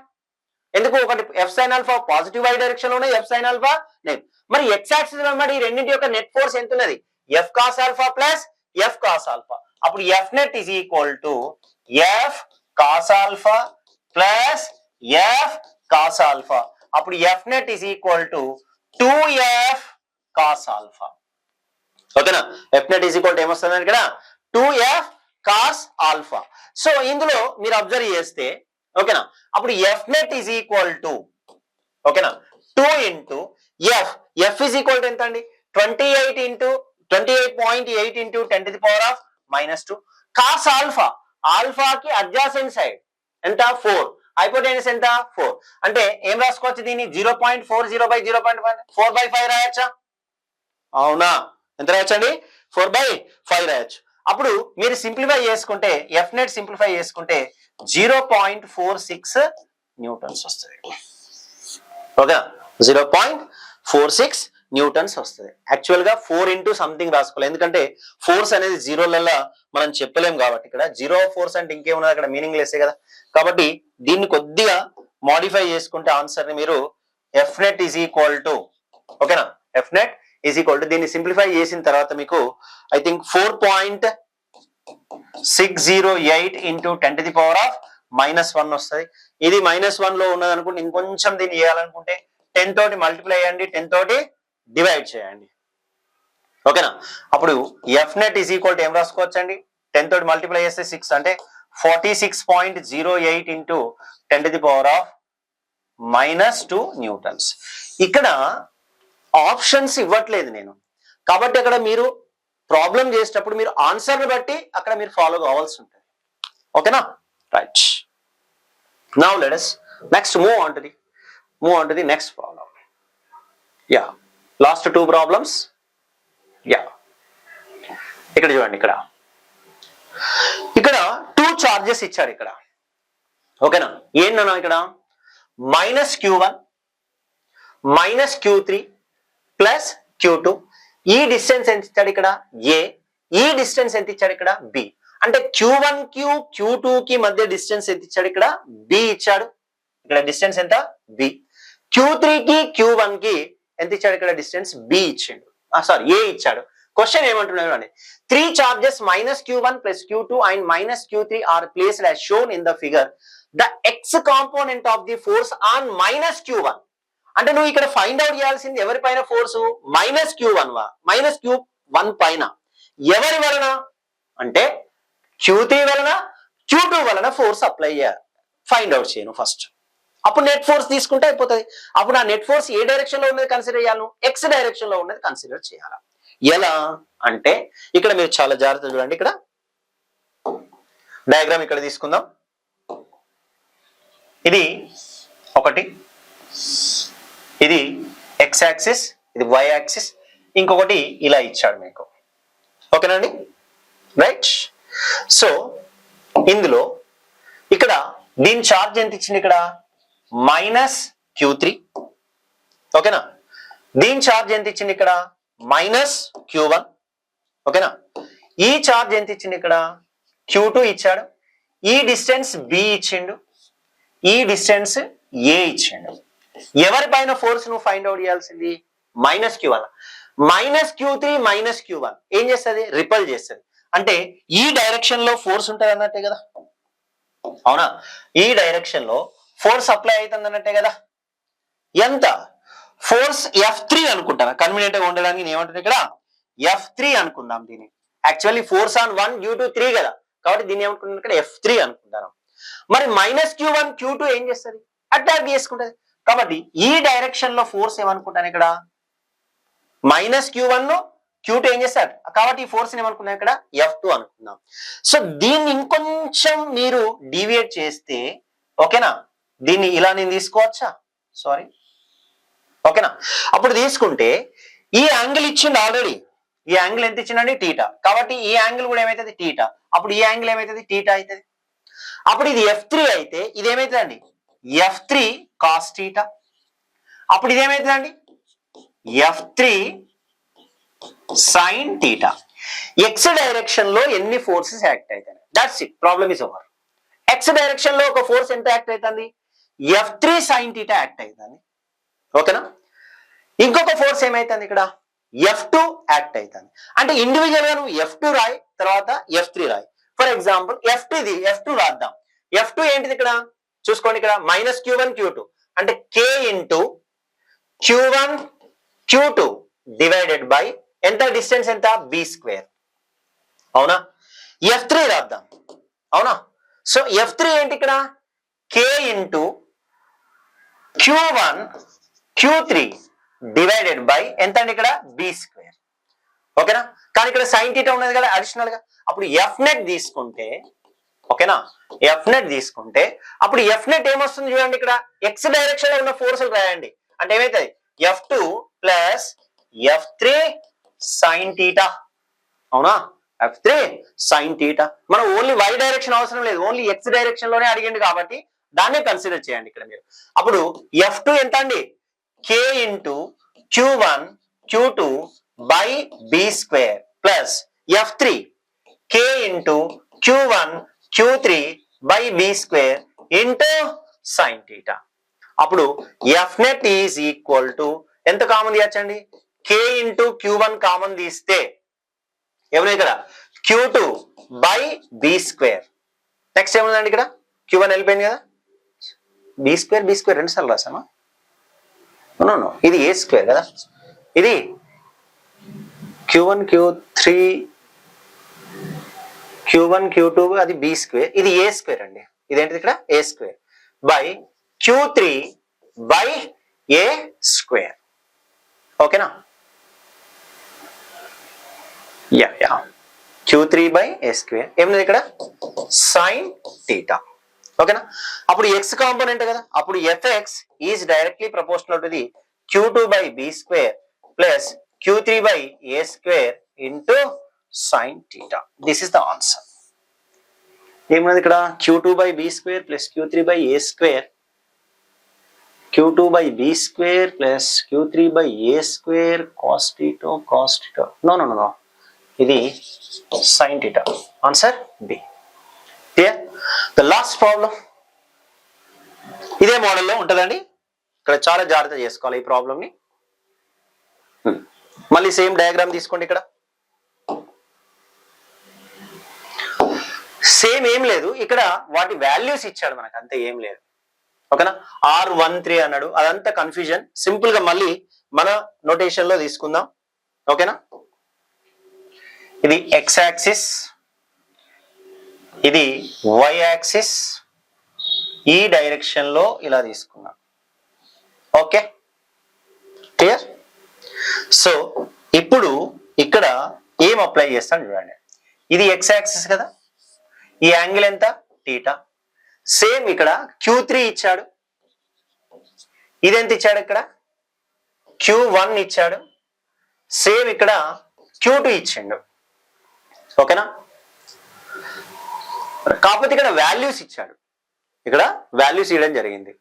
ఎందుకు? ఒకటి F sine alpha positive y direction లో ఉన్నాయి, ఎఫ్ సైన్ ఆల్ఫా నెగిటివ్. మరి ఎక్స్ యాక్సిస్ లో మరి ఈ రెండింటి యొక్క నెట్ ఫోర్స్ ఎంత ఉన్నది? F cos alpha plus F cos alpha. అప్పుడు F net is equal to F cos alpha plus F cos alpha. అప్పుడు F net is equal to 2f cos alpha. ఓకేనా? F net is equal to ఏమొస్తుంది ఇక్కడ 2f cos alpha. So ఇందులో మీరు observe చేస్తే ఓకేనా, అప్పుడు F net is equal to ఓకేనా 2 into F. F is equal to ఎంత అండి? 28 ఇంటూ 28.8 ఇంటూ 10⁻⁻². కాస్ ఆల్ఫా, ఆల్ఫాకి అడ్జాసెంట్ సైడ్ ఎంత? 4. హైపోటెన్యూస్ ఎంత? 4. అంటే ఏం రాసుకోవచ్చు దీన్ని? 0.40/0.5 4/5 రాయొచ్చా? అవునా? ఎంత రాయొచ్చండి? 4/5 రాయొచ్చు. అప్పుడు మీరు సింప్లిఫై చేసుకుంటే ఎఫ్ నెట్ సింప్లిఫై చేసుకుంటే 0.46 న్యూటన్స్ వస్తుంది. ఓకే, 0.46 న్యూటన్స్ వస్తుంది. యాక్చువల్ గా 4 ఇంటూ సంథింగ్ రాసుకోవాలి, ఎందుకంటే ఫోర్స్ అనేది జీరోలలో మనం చెప్పలేం కాబట్టి. ఇక్కడ జీరో ఫోర్స్ అంటే ఇంకేమున్నది అక్కడ? మీనింగ్ లెస్సే కదా. కాబట్టి దీన్ని కొద్దిగా మోడిఫై చేసుకుంటే ఆన్సర్ ని మీరు F net is equal to ఓకేనా, F net is equal to దీన్ని సింప్లిఫై చేసిన తర్వాత మీకు ఐ థింక్ 4.608 ఇంటూ 10⁻⁻1 వస్తుంది. ఇది -1 లో ఉన్నది అనుకుంటే ఇంకొంచెం దీన్ని చేయాలనుకుంటే 10 తోటి మల్టిప్లై చేయండి, 10 తోటి డివైడ్ చేయండి. ఓకేనా? అప్పుడు F net is equal to ఏం రాసుకోవచ్చు అండి? 10 తోటి మల్టిప్లై చేస్తే 6 అంటే 46.08 ఇంటూ 10⁻⁻2 న్యూటన్స్. ఇక్కడ ఆప్షన్స్ ఇవ్వట్లేదు నేను, కాబట్టి అక్కడ మీరు ప్రాబ్లం చేసేటప్పుడు మీరు ఆన్సర్ని బట్టి అక్కడ మీరు ఫాలో కావాల్సి ఉంటుంది. ఓకేనా? Right. Now let us next move on to the next problem. Yeah, last 2 problems. Yeah, ఇక్కడ చూడండి, ఇక్కడ 2 చార్జెస్ ఇచ్చాడు ఇక్కడ. ఓకేనా? ఏంటన్నా ఇక్కడ -q1 -q3 ప్లస్ q2. ఈ డిస్టెన్స్ ఎంత ఇచ్చాడు ఇక్కడ? a. ఈ డిస్టెన్స్ ఎంత ఇచ్చాడు ఇక్కడ? b. అంటే q1 కి q2 కి మధ్య డిస్టెన్స్ ఎంత ఇచ్చాడు ఇక్కడ? b ఇచ్చాడు. ఇక్కడ డిస్టెన్స్ ఎంత? b. q3 కి q1 కి ఎంత ఇచ్చాడు ఇక్కడ? డిస్టెన్స్ b ఇచ్చాడు, సారీ a ఇచ్చాడు. క్వశ్చన్ ఏమంటున్నాడు అంటే 3 charges -q1 +q2 and -q3 are placed as shown in the figure. The x component of the force on -q1. అంటే నువ్వు ఇక్కడ ఫైండ్ అవుట్ చేయాల్సింది ఎవరి పైన ఫోర్సు? -q1 -q1 పైన. ఎవరి వలన అంటే q3 వలన q2 వలన ఫోర్స్ అప్లై చేయాలి. ఫైండ్ అవుట్ చేయను ఫస్ట్, అప్పుడు నెట్ ఫోర్స్ తీసుకుంటే అయిపోతుంది. అప్పుడు ఆ నెట్ ఫోర్స్ ఏ డైరెక్షన్ లో ఉన్నది కన్సిడర్ చేయాలి? ఎక్స్ డైరెక్షన్ లో ఉన్నది కన్సిడర్ చేయాలి. ఎలా అంటే ఇక్కడ మీరు చాలా జాగ్రత్త చూడండి. ఇక్కడ డయాగ్రామ్ ఇక్కడ తీసుకుందాం. ఇది ఒకటి, ఇది ఎక్స్ యాక్సిస్, ఇది వై యాక్సిస్, ఇంకొకటి ఇలా ఇచ్చాడు మీకు. ఓకేనండి? రైట్. సో ఇందులో ఇక్కడ దీని ఛార్జ్ ఎంత ఇచ్చింది ఇక్కడ? -q3. ఓకేనా? దీని ఛార్జ్ ఎంత ఇచ్చింది ఇక్కడ? -q1. ఓకేనా? ఈ ఛార్జ్ ఎంత ఇచ్చింది ఇక్కడ? q2 ఇచ్చాడు. ఈ డిస్టెన్స్ b ఇచ్చిండు, ఈ డిస్టెన్స్ a ఇచ్చిండు. ఎవరి పైన ఫోర్స్ నువ్వు ఫైండ్ అవుట్ చేయాల్సింది? -q1. -q3 -q1 ఏం చేస్తుంది? రిపల్ చేస్తుంది. అంటే ఈ డైరెక్షన్ లో ఫోర్స్ ఉంటుంది అన్నట్టే కదా. అవునా? ఈ డైరెక్షన్ లో ఫోర్స్ అప్లై అవుతుంది అన్నట్టే కదా. ఎంత ఫోర్స్? F3 అనుకుంటారా? కన్వీనియంట్ గా ఉండడానికి నేను ఏమంటున్నా ఇక్కడ F3 అనుకుందాం. దీన్ని actually force on 1 due to 3 కదా, కాబట్టి దీన్ని ఏమనుకుంటున్నాను ఇక్కడ F3 అనుకుంటాను. మరి -q1 q2 ఏం చేస్తుంది? అటాక్ చేసుకుంటది. కాబట్టి ఈ డైరెక్షన్ లో ఫోర్స్ ఏమనుకుంటాను ఇక్కడ? -q1 q2 ఏం చేస్తారు? కాబట్టి ఈ ఫోర్స్ ఏమనుకున్నాం ఇక్కడ? F2 అనుకుందాం. సో దీన్ని ఇంకొంచెం మీరు డీవియేట్ చేస్తే ఓకేనా, దీన్ని ఇలా నేను తీసుకోవచ్చా? సారీ, ఓకేనా? అప్పుడు తీసుకుంటే ఈ యాంగిల్ ఇచ్చింది ఆల్రెడీ. ఈ యాంగిల్ ఎంత ఇచ్చిందండి? టీటా. కాబట్టి ఈ యాంగిల్ కూడా ఏమైతుంది? టీటా. అప్పుడు ఈ యాంగిల్ ఏమైతుంది? టీటా అవుతుంది. అప్పుడు ఇది F3 అయితే ఇది ఏమైతుందండి? F3 cos theta. అప్పుడు ఇది ఏమైతుందండి? F3 sine theta. X direction లో ఎన్ని ఫోర్సెస్ యాక్ట్ అవుతాయి, that's it, problem is over. X direction లో ఒక ఫోర్స్ ఎంత యాక్ట్ అవుతుంది, F3 sin θ యాక్ట్ అవుతుంది. ఓకేనా. ఇంకొక ఫోర్స్ ఏమైతుంది ఇక్కడ, F2 యాక్ట్ అవుతుంది. అంటే ఇండివిజువల్ గా నువ్వు F2 రాయి, తర్వాత F3 రాయి. ఫర్ ఎగ్జాంపుల్ F2 రాద్దాం. F2 ఏంటిది ఇక్కడ చూసుకోండి, ఇక్కడ -Q1 Q2 అంటే K into Q1 Q2 divided by ఎంత, డిస్టెన్స్ ఎంత, B². అవునా. F3 రాద్దాం. అవునా. సో F3 ఏంటి ఇక్కడ, K into Q1 Q3 divided by ఎంత అండి ఇక్కడ, B². ఓకేనా. కానీ ఇక్కడ sin θ ఉన్నది కదా అడిషనల్ గా, అప్పుడు F నెట్ తీసుకుంటే, ఓకేనా, F నెట్ తీసుకుంటే అప్పుడు F నెట్ ఏమొస్తుంది చూడండి, ఇక్కడ ఎక్స్ డైరెక్షన్ లో ఉన్న ఫోర్సులు రాయండి. అంటే ఏమైతుంది, F2 ప్లస్ F3 sin θ. అవునా, F3 sin θ. మనం ఓన్లీ y డైరెక్షన్ అవసరం లేదు, ఓన్లీ x డైరెక్షన్ లోనే అడిగింది కాబట్టి దాన్నే కన్సిడర్ చేయండి ఇక్కడ మీరు. అప్పుడు F2 ఎంత అండి, K into Q1 Q2 by B² plus F3 K into Q1 Q3 by B² into sin θ. అప్పుడు F net is equal to ఎంత కామన్ తీయచ్చండి, K ఇంటూ Q1 కామన్ తీస్తే ఏమన్నా ఇక్కడ Q2 బై B². నెక్స్ట్ ఏముందండి ఇక్కడ, Q1 వెళ్ళిపోయింది కదా, B² రెండు సార్లు రాసామా, నో ఇది A² కదా, ఇది Q1 Q2 అది B², ఇది A² అండి, ఇదేంటిది ఇక్కడ A² by Q3 by A². ఓకేనా. Yeah Q3 by A². ఏమున్నది ఇక్కడ, sin θ. ఓకేనా. అప్పుడు x కాంపోనెంట్ కదా, అప్పుడు Fx is directly proportional to the Q2 by B² plus Q3 by A² into sin θ. This is the answer. ఏమున్నది ఇక్కడ, Q2 by B² plus Q3 by A², Q2 by B² plus Q3 by A² cos θ. No ఇది sin θ. Answer B. Clear. The last problem ఇదే మోడల్లో ఉంటుందండి. ఇక్కడ చాలా జాగ్రత్త చేసుకోవాలి ఈ ప్రాబ్లమ్ ని. మళ్ళీ సేమ్ డయాగ్రామ్ తీసుకోండి. ఇక్కడ సేమ్ ఏం లేదు, ఇక్కడ వాటి వాల్యూస్ ఇచ్చాడు మనకు, అంతే, ఏం లేదు. ఓకేనా. R13 అన్నాడు, అదంతా కన్ఫ్యూజన్. సింపుల్ గా మళ్ళీ మన నోటేషన్ లో తీసుకుందాం. ఓకేనా. ఇది x యాక్సిస్, ఇది y యాక్సిస్, ఈ డైరెక్షన్ లో ఇలా తీసుకున్నాం. Okay, clear. సో ఇప్పుడు ఇక్కడ ఏం అప్లై చేస్తాను చూడండి. ఇది x యాక్సిస్ కదా, ఈ యాంగిల్ ఎంత, θ. సేమ్ ఇక్కడ Q3 ఇచ్చాడు, ఇదెంత ఇచ్చాడు, ఇక్కడ Q1 ఇచ్చాడు, సేమ్ ఇక్కడ Q2 ఇచ్చిండు. ఓకేనా. కాకపోతే ఇక్కడ వాల్యూస్ ఇచ్చాడు, ఇక్కడ వాల్యూస్ ఇవ్వడం జరిగింది.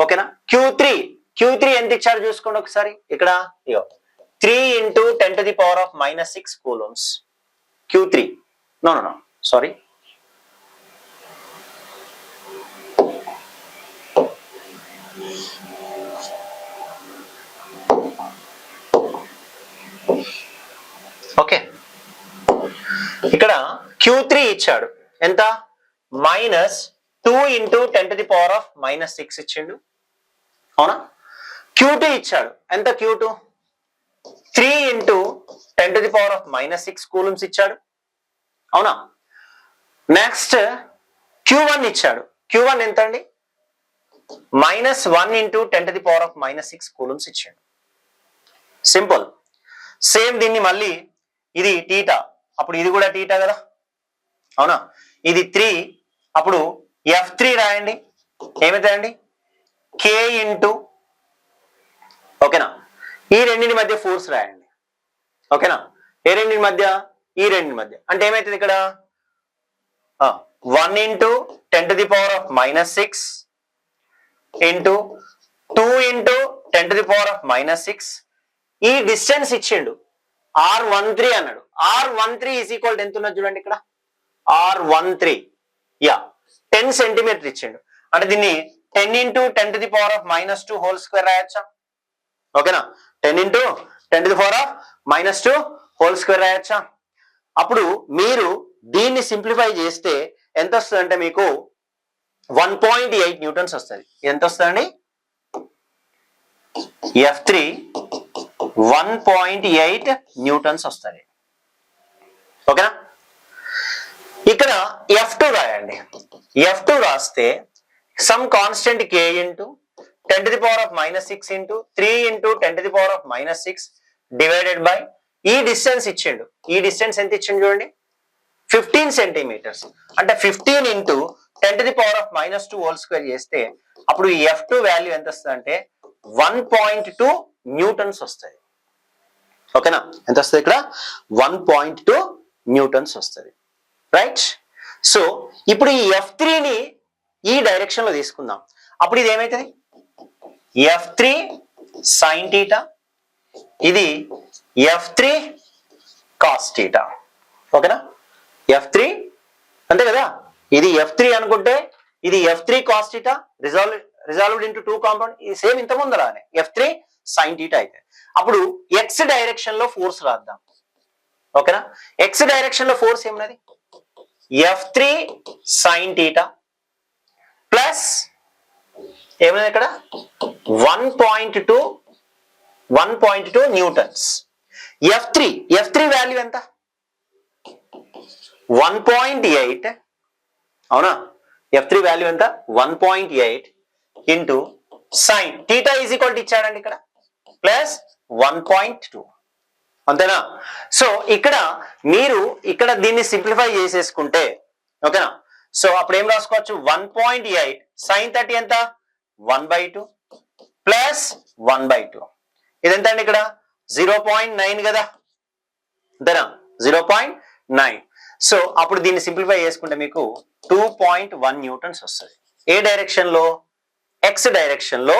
ఓకేనా. Q3 ఎంత ఇచ్చాడు చూసుకోండి ఒకసారి. ఇక్కడ 3 into 10⁻⁻⁶ coulombs Q3. No sorry, okay. ఇక్కడ Q3 ఇచ్చాడు ఎంత, -2 ఇంటూ 10⁻⁻⁶ ఇచ్చిండు. అవునా. Q2 ఇచ్చాడు ఎంత, Q2 3 ఇంటూ 10⁻⁻⁶ కూలమ్స్ ఇచ్చాడు. అవునా. నెక్స్ట్ Q1 ఇచ్చాడు, Q1 ఎంత అండి, -1 ఇంటూ 10⁻⁻⁶ కూలమ్స్ ఇచ్చాడు. సింపుల్. సేమ్ దీన్ని మళ్ళీ, ఇది θ, అప్పుడు ఇది కూడా θ కదా. అవునా. ఇది 3, అప్పుడు F3 రాయండి, ఏమవుతాయండి, K ఇంటూ, ఓకేనా, ఈ రెండింటి మధ్య ఫోర్స్ రాయండి. ఓకేనా. ఏ రెండింటి మధ్య, ఈ రెండింటి మధ్య. అంటే ఏమవుతుంది ఇక్కడ, 1 ఇంటూ 10⁻⁻⁶ ఇంటూ 2 ఇంటూ 10⁻⁻⁶. ఈ డిస్టెన్స్ ఇచ్చిండు, R13 అన్నాడు. R13 ఈజ్ ఈక్వల్ ఎంత ఉన్నది చూడండి ఇక్కడ, R13 యా 10 సెంటీమీటర్ ఇచ్చిండు. అంటే దీన్ని 10 into 10 to the power of -2 whole square రాయొచ్చా? ఓకేనా, 10 into 10 to the power of -2 whole square రాయొచ్చా? అప్పుడు మీరు దీన్ని సింప్లిఫై చేస్తే ఎంత వస్తుంది అంటే మీకు 1.8 న్యూటన్స్ వస్తుంది. ఎంత వస్తుందండి? F3 1.8 న్యూటన్స్ వస్తుంది. ఓకేనా, ఇక్కడ F2 రాయండి. F2 రాస్తే some constant K into 10 to the power of -6 into 3 into 10 to the power of -6 divided by ఈ డిస్టెన్స్ ఇచ్చిండు. ఈ డిస్టెన్స్ ఎంత ఇచ్చిండు చూడండి, 15 సెంటీమీటర్స్. అంటే 15 into 10 to the power of -2 whole square చేస్తే అప్పుడు ఈ F2 వాల్యూ ఎంత వస్తుంది అంటే 1.2 న్యూటన్స్ వస్తుంది. ఓకేనా, ఎంత వస్తుంది ఇక్కడ? 1.2 న్యూటన్స్ వస్తుంది. రైట్. సో ఇప్పుడు ఈ F3ని ఈ డైరెక్షన్ లో తీసుకుందాం. అప్పుడు ఇది ఏమైతుంది? F3 sin θ, ఇది F3 cos θ. ఓకేనా, F3 అంతే కదా, ఇది F3 అనుకుంటే ఇది F3 cos θ resolved into 2 compound. ఇది సేమ్ ఇంత ముందు రానే F3 sin θ అయితే అప్పుడు X డైరెక్షన్ లో ఫోర్స్ రాద్దాం. ఓకేనా, X డైరెక్షన్ లో ఫోర్స్ ఏమన్నది? F3 sin θ ప్లస్ ఏమన్నది ఇక్కడ 1.2 న్యూటన్స్. F3 వాల్యూ ఎంత? 1.8. అవునా, F3 వాల్యూ ఎంత? 1.8 into sine theta is equal to ఇచ్చాడండి ఇక్కడ ప్లస్ 1.2. అంతేనా? సో ఇక్కడ మీరు ఇక్కడ దీన్ని సింప్లిఫై చేసేసుకుంటే ఓకేనా, సో అప్పుడు ఏం రాసుకోవచ్చు? 1.8 sin 30 ఎంత? 1/2 ప్లస్ 1/2. ఇది ఎంత అండి ఇక్కడ? 0.9 కదా, అంతేనా? 0.9. సో అప్పుడు దీన్ని సింప్లిఫై చేసుకుంటే మీకు 2.1 న్యూటన్స్ వస్తుంది. ఏ డైరెక్షన్ లో? ఎక్స్ డైరెక్షన్ లో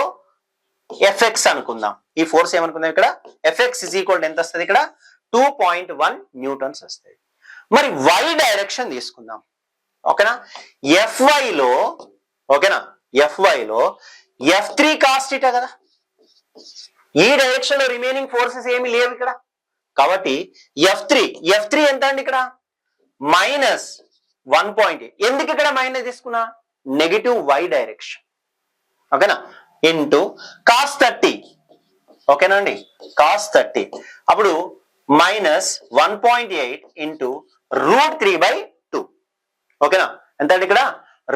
Fx అనుకుందాం. ఈ ఫోర్స్ ఏమనుకుందాం ఇక్కడ? Fx ఇజ్ ఈక్వల్ ఎంత వస్తుంది ఇక్కడ? 2.1 న్యూటన్స్ వస్తుంది. మరి y డైరెక్షన్ తీసుకుందాం. ఓకేనా, Fy లో ఓకేనా, Fy లో F3 cos θ కదా, ఈ డైరెక్షన్ లో రిమైనింగ్ ఫోర్సెస్ ఏమి లేవు ఇక్కడ. కాబట్టి F3 ఎంత అండి ఇక్కడ? -1.8. ఎందుకు ఇక్కడ మైనస్ తీసుకున్నా? Negative y direction. ఓకేనా, ఇంటూ cos 30. ఓకేనా అండి, cos 30 అప్పుడు -1.8 ఇంటూ √3/2. ఓకేనా, ఎంత అండి ఇక్కడ?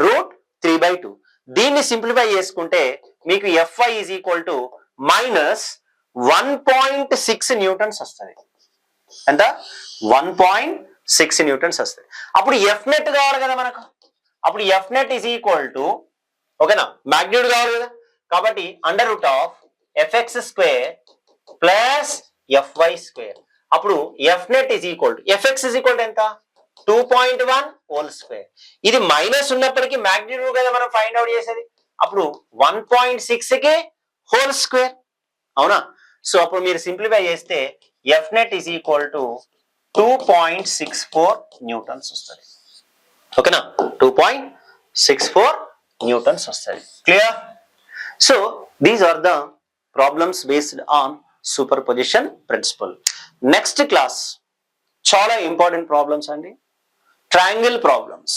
√3/2. దీన్ని సింప్లిఫై చేసుకుంటే మీకు Fy is equal to -1.6 newtons వస్తుంది. ఎంత? 1.6 న్యూటన్స్ వస్తుంది. అప్పుడు Fnet కావాలి కదా మనకు. అప్పుడు Fnet ఈజ్ ఈక్వల్ టు ఓకేనా, మాగ్నిట్యూడ్ కావాలి కదా, కాబట్టి √fx² ప్లస్ Fy². అప్పుడు Fnet is equal to Fx is equal to ఎంత? 2.1 హోల్ స్క్వేర్. ఇది మైనస్ ఉన్నప్పటికీ మాగ్నిట్యూడ్ కదా మనం ఫైండ్ అవుట్ చేసేది. అప్పుడు 1.6కి హోల్ స్క్వేర్. అవునా, సో అప్పుడు మీరు సింప్లిఫై చేస్తే Fnet is equal to 2.64 newtons వస్తుంది. ఓకేనా, 2.64 న్యూటన్స్ వస్తుంది. Clear? So these are the problems based on super position principle. Next class చాలా ఇంపార్టెంట్ ప్రాబ్లమ్స్ అండి, ట్రయాంగిల్ ప్రాబ్లమ్స్.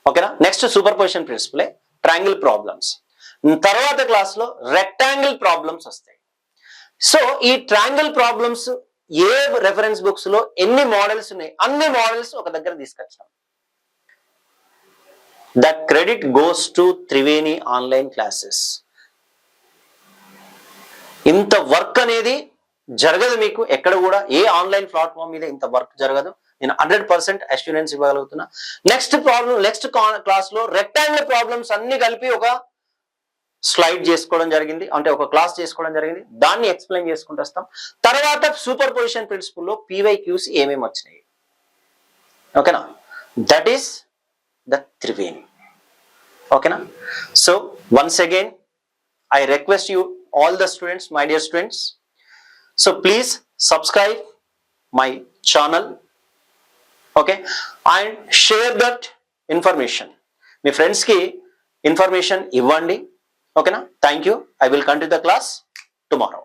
ఓకేనా, నెక్స్ట్ సూపర్ పొజిషన్ ప్రిన్సిపలే ట్రయాంగిల్ ప్రాబ్లమ్స్. తర్వాత క్లాస్ లో రెక్టాంగిల్ ప్రాబ్లమ్స్ వస్తాయి. సో ఈ ట్రయాంగిల్ ప్రాబ్లమ్స్ ఏ రెఫరెన్స్ బుక్స్ లో ఎన్ని మోడల్స్ ఉన్నాయి, అన్ని మోడల్స్ ఒక దగ్గర తీసుకొచ్చాం. The credit goes to Triveni online classes. ఇంత వర్క్ అనేది జరగదు మీకు ఎక్కడ కూడా, ఏ ఆన్లైన్ ప్లాట్ఫామ్ మీద ఇంత వర్క్ జరగదు. నేను 100% అష్యూరెన్స్ ఇవ్వగలుగుతున్నా. నెక్స్ట్ క్లాస్ లో రెక్టాంగిల్ ప్రాబ్లమ్స్ అన్ని కలిపి ఒక స్లైడ్ చేసుకోవడం జరిగింది, అంటే ఒక క్లాస్ చేసుకోవడం జరిగింది. దాన్ని ఎక్స్ప్లెయిన్ చేసుకుంటూ వస్తాం. తర్వాత సూపర్ పొజిషన్ ప్రిన్సిపల్ లో PYQs ఏమేమి వచ్చినాయి. ఓకేనా, దట్ ఈస్ ద త్రివేణి. ఓకేనా, so once again I request you all the students, my dear students, so please subscribe my channel. Okay, and share that information. మీ ఫ్రెండ్స్కి ఇన్ఫర్మేషన్ ఇవ్వండి. ఓకేనా? Thank you. I will continue the class tomorrow.